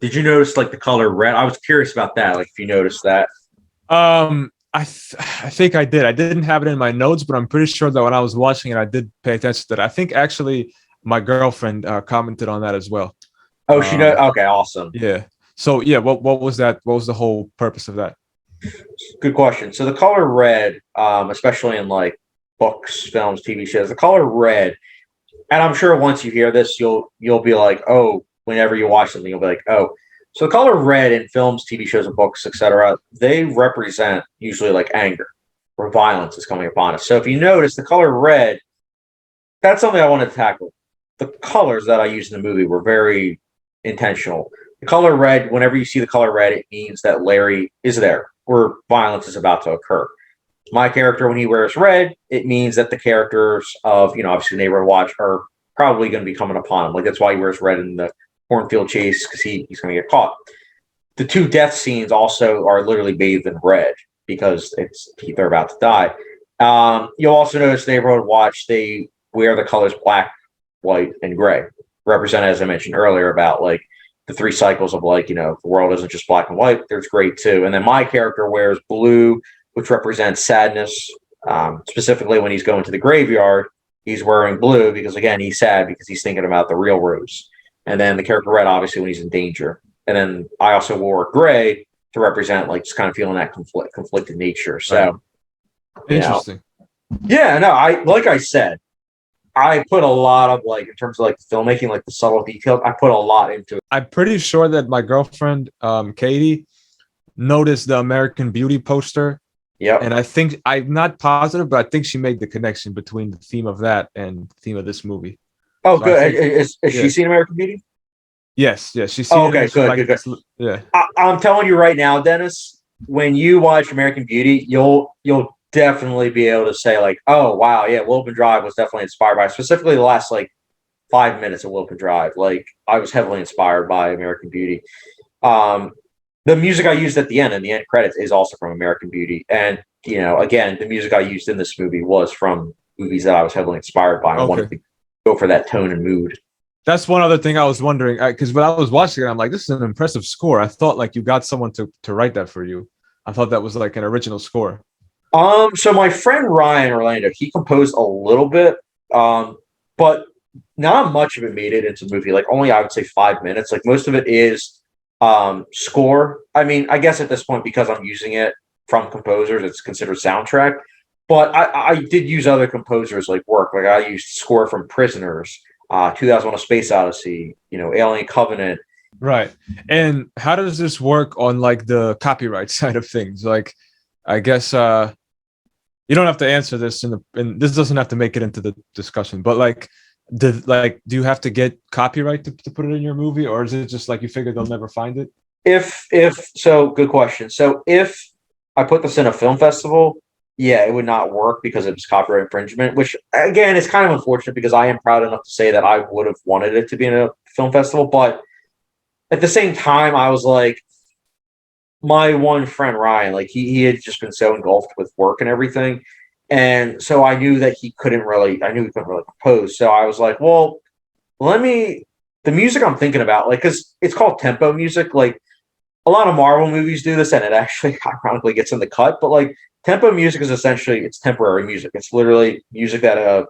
did you notice like the color red? I was curious about that. Like if you noticed that. I think I did. I didn't have it in my notes, but I'm pretty sure that when I was watching it, I did pay attention to that. I think actually my girlfriend commented on that as well. Oh, she does. Okay, awesome. Yeah. So yeah, what was that? What was the whole purpose of that? Good question. So the color red, especially in like books, films, TV shows, the color red. And I'm sure once you hear this, you'll be like, oh, whenever you watch something, you'll be like, oh. So the color red in films, TV shows, and books, etc., they represent usually like anger or violence is coming upon us. So if you notice the color red, that's something I wanted to tackle. The colors that I used in the movie were very intentional. The color red, whenever you see the color red, it means that Larry is there or violence is about to occur. My character, when he wears red, it means that the characters of, obviously Neighborhood Watch are probably going to be coming upon him. Like that's why he wears red in the cornfield chase, because he's going to get caught. The two death scenes also are literally bathed in red because they're about to die. You'll also notice Neighborhood Watch, they wear the colors black, white, and gray, represent, as I mentioned earlier, about like the three cycles of like, the world isn't just black and white, there's gray too. And then my character wears blue, which represents sadness. Specifically when he's going to the graveyard, he's wearing blue because, again, he's sad because he's thinking about the real Rose. And then the character red, obviously, when he's in danger. And then I also wore gray to represent, like, just kind of feeling that conflicted nature. So, interesting. Like I said, I put a lot of, like, in terms of, like, filmmaking, like, the subtle details, I put a lot into it. I'm pretty sure that my girlfriend, Katie, noticed the American Beauty poster. Yeah. And I think, I'm not positive, but I think she made the connection between the theme of that and the theme of this movie. Oh, So I good. think, Is yeah. she seen American Beauty? Yes, she's seen Oh, it. okay, And she's good, like, good, good. yeah. I'm telling you right now, Dennis, when you watch American Beauty, you'll definitely be able to say like, oh wow, yeah, Willopenn Drive was definitely inspired by specifically the last like 5 minutes of Willopenn Drive. Like I was heavily inspired by American Beauty. Um, the music I used at the end and the end credits is also from American Beauty, and again, the music I used in this movie was from movies that I was heavily inspired by. I wanted Okay. to go for that tone and mood. That's one other thing I was wondering, because when I was watching it, I'm like, this is an impressive score. I thought like you got someone to write that for you. I thought that was like an original score. So my friend Ryan Orlando, he composed a little bit, but not much of it made it into the movie. Like only I would say 5 minutes. Like most of it is score. I mean, I guess at this point because I'm using it from composers, it's considered soundtrack. But I did use other composers like work. Like I used score from Prisoners, 2001: A Space Odyssey, Alien Covenant. Right. And how does this work on like the copyright side of things? Like, I guess you don't have to answer this and this doesn't have to make it into the discussion, but like do you have to get copyright to put it in your movie, or is it just like you figure they'll never find it? If so, good question. So if I put this in a film festival, yeah, it would not work because it was copyright infringement, which again is kind of unfortunate because I am proud enough to say that I would have wanted it to be in a film festival. But at the same time, I was like, my one friend Ryan, like he had just been so engulfed with work and everything. And so I knew that I knew he couldn't really compose. So I was like, well, the music I'm thinking about, like, because it's called tempo music. Like, a lot of Marvel movies do this, and it actually ironically gets in the cut. But like, tempo music is essentially it's temporary music. It's literally music that a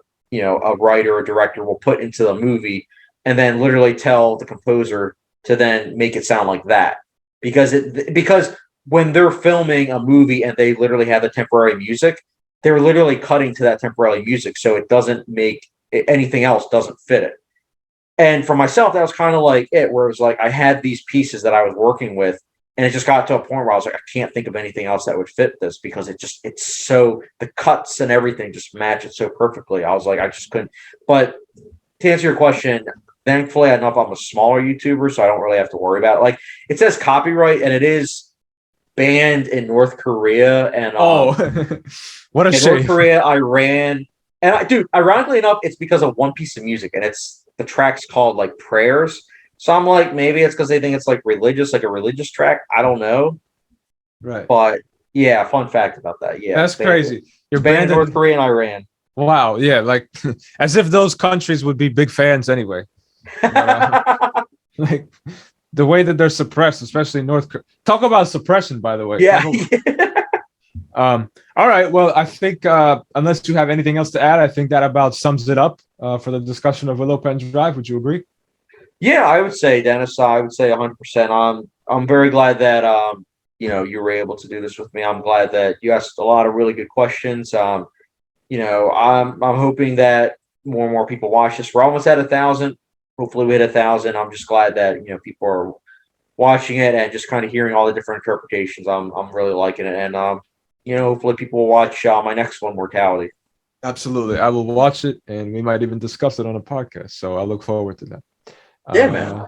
writer or director will put into the movie, and then literally tell the composer to then make it sound like that. Because when they're filming a movie and they literally have the temporary music, they're literally cutting to that temporary music, so it doesn't make anything else doesn't fit it. And for myself, that was kind of like it, where it was like I had these pieces that I was working with, and it just got to a point where I was like, I can't think of anything else that would fit this because it's so the cuts and everything just match it so perfectly. I was like, I just couldn't. But to answer your question, thankfully, I know if I'm a smaller YouTuber, so I don't really have to worry about it. Like it says copyright, and it is banned in North Korea and What a in shame. North Korea, Iran, and dude, ironically enough, it's because of one piece of music, and it's the track's called like Prayers. So I'm like, maybe it's because they think it's like religious, like a religious track. I don't know, Right. but yeah, fun fact about that. Yeah, That's crazy. You're it's banned in banned North Korea and Iran. Wow, yeah, like as if those countries would be big fans anyway. But, like the way that they're suppressed, especially North Korea. Talk about suppression, by the way. Yeah. All right. Well, I think unless you have anything else to add, I think that about sums it up for the discussion of Willopenn Drive. Would you agree? Yeah, I would say, Dennis. I would say 100%. I'm very glad that you were able to do this with me. I'm glad that you asked a lot of really good questions. I'm hoping that more and more people watch this. We're almost at 1,000. Hopefully, we hit 1,000. I'm just glad that people are watching it and just kind of hearing all the different interpretations. I'm really liking it, and hopefully people will watch my next one, Mortality. Absolutely. I will watch it, and we might even discuss it on a podcast. So I look forward to that. Yeah, man.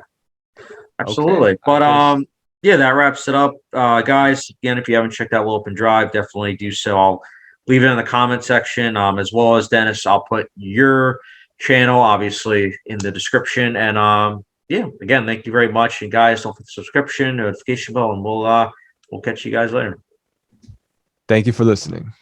Absolutely. Okay. But yeah, that wraps it up, guys. Again, if you haven't checked out Willopenn Drive, definitely do so. I'll leave it in the comment section, as well as Dennis. I'll put your channel obviously in the description. And yeah, again, thank you very much. And guys, don't forget the subscription, notification bell, and we'll catch you guys later. Thank you for listening.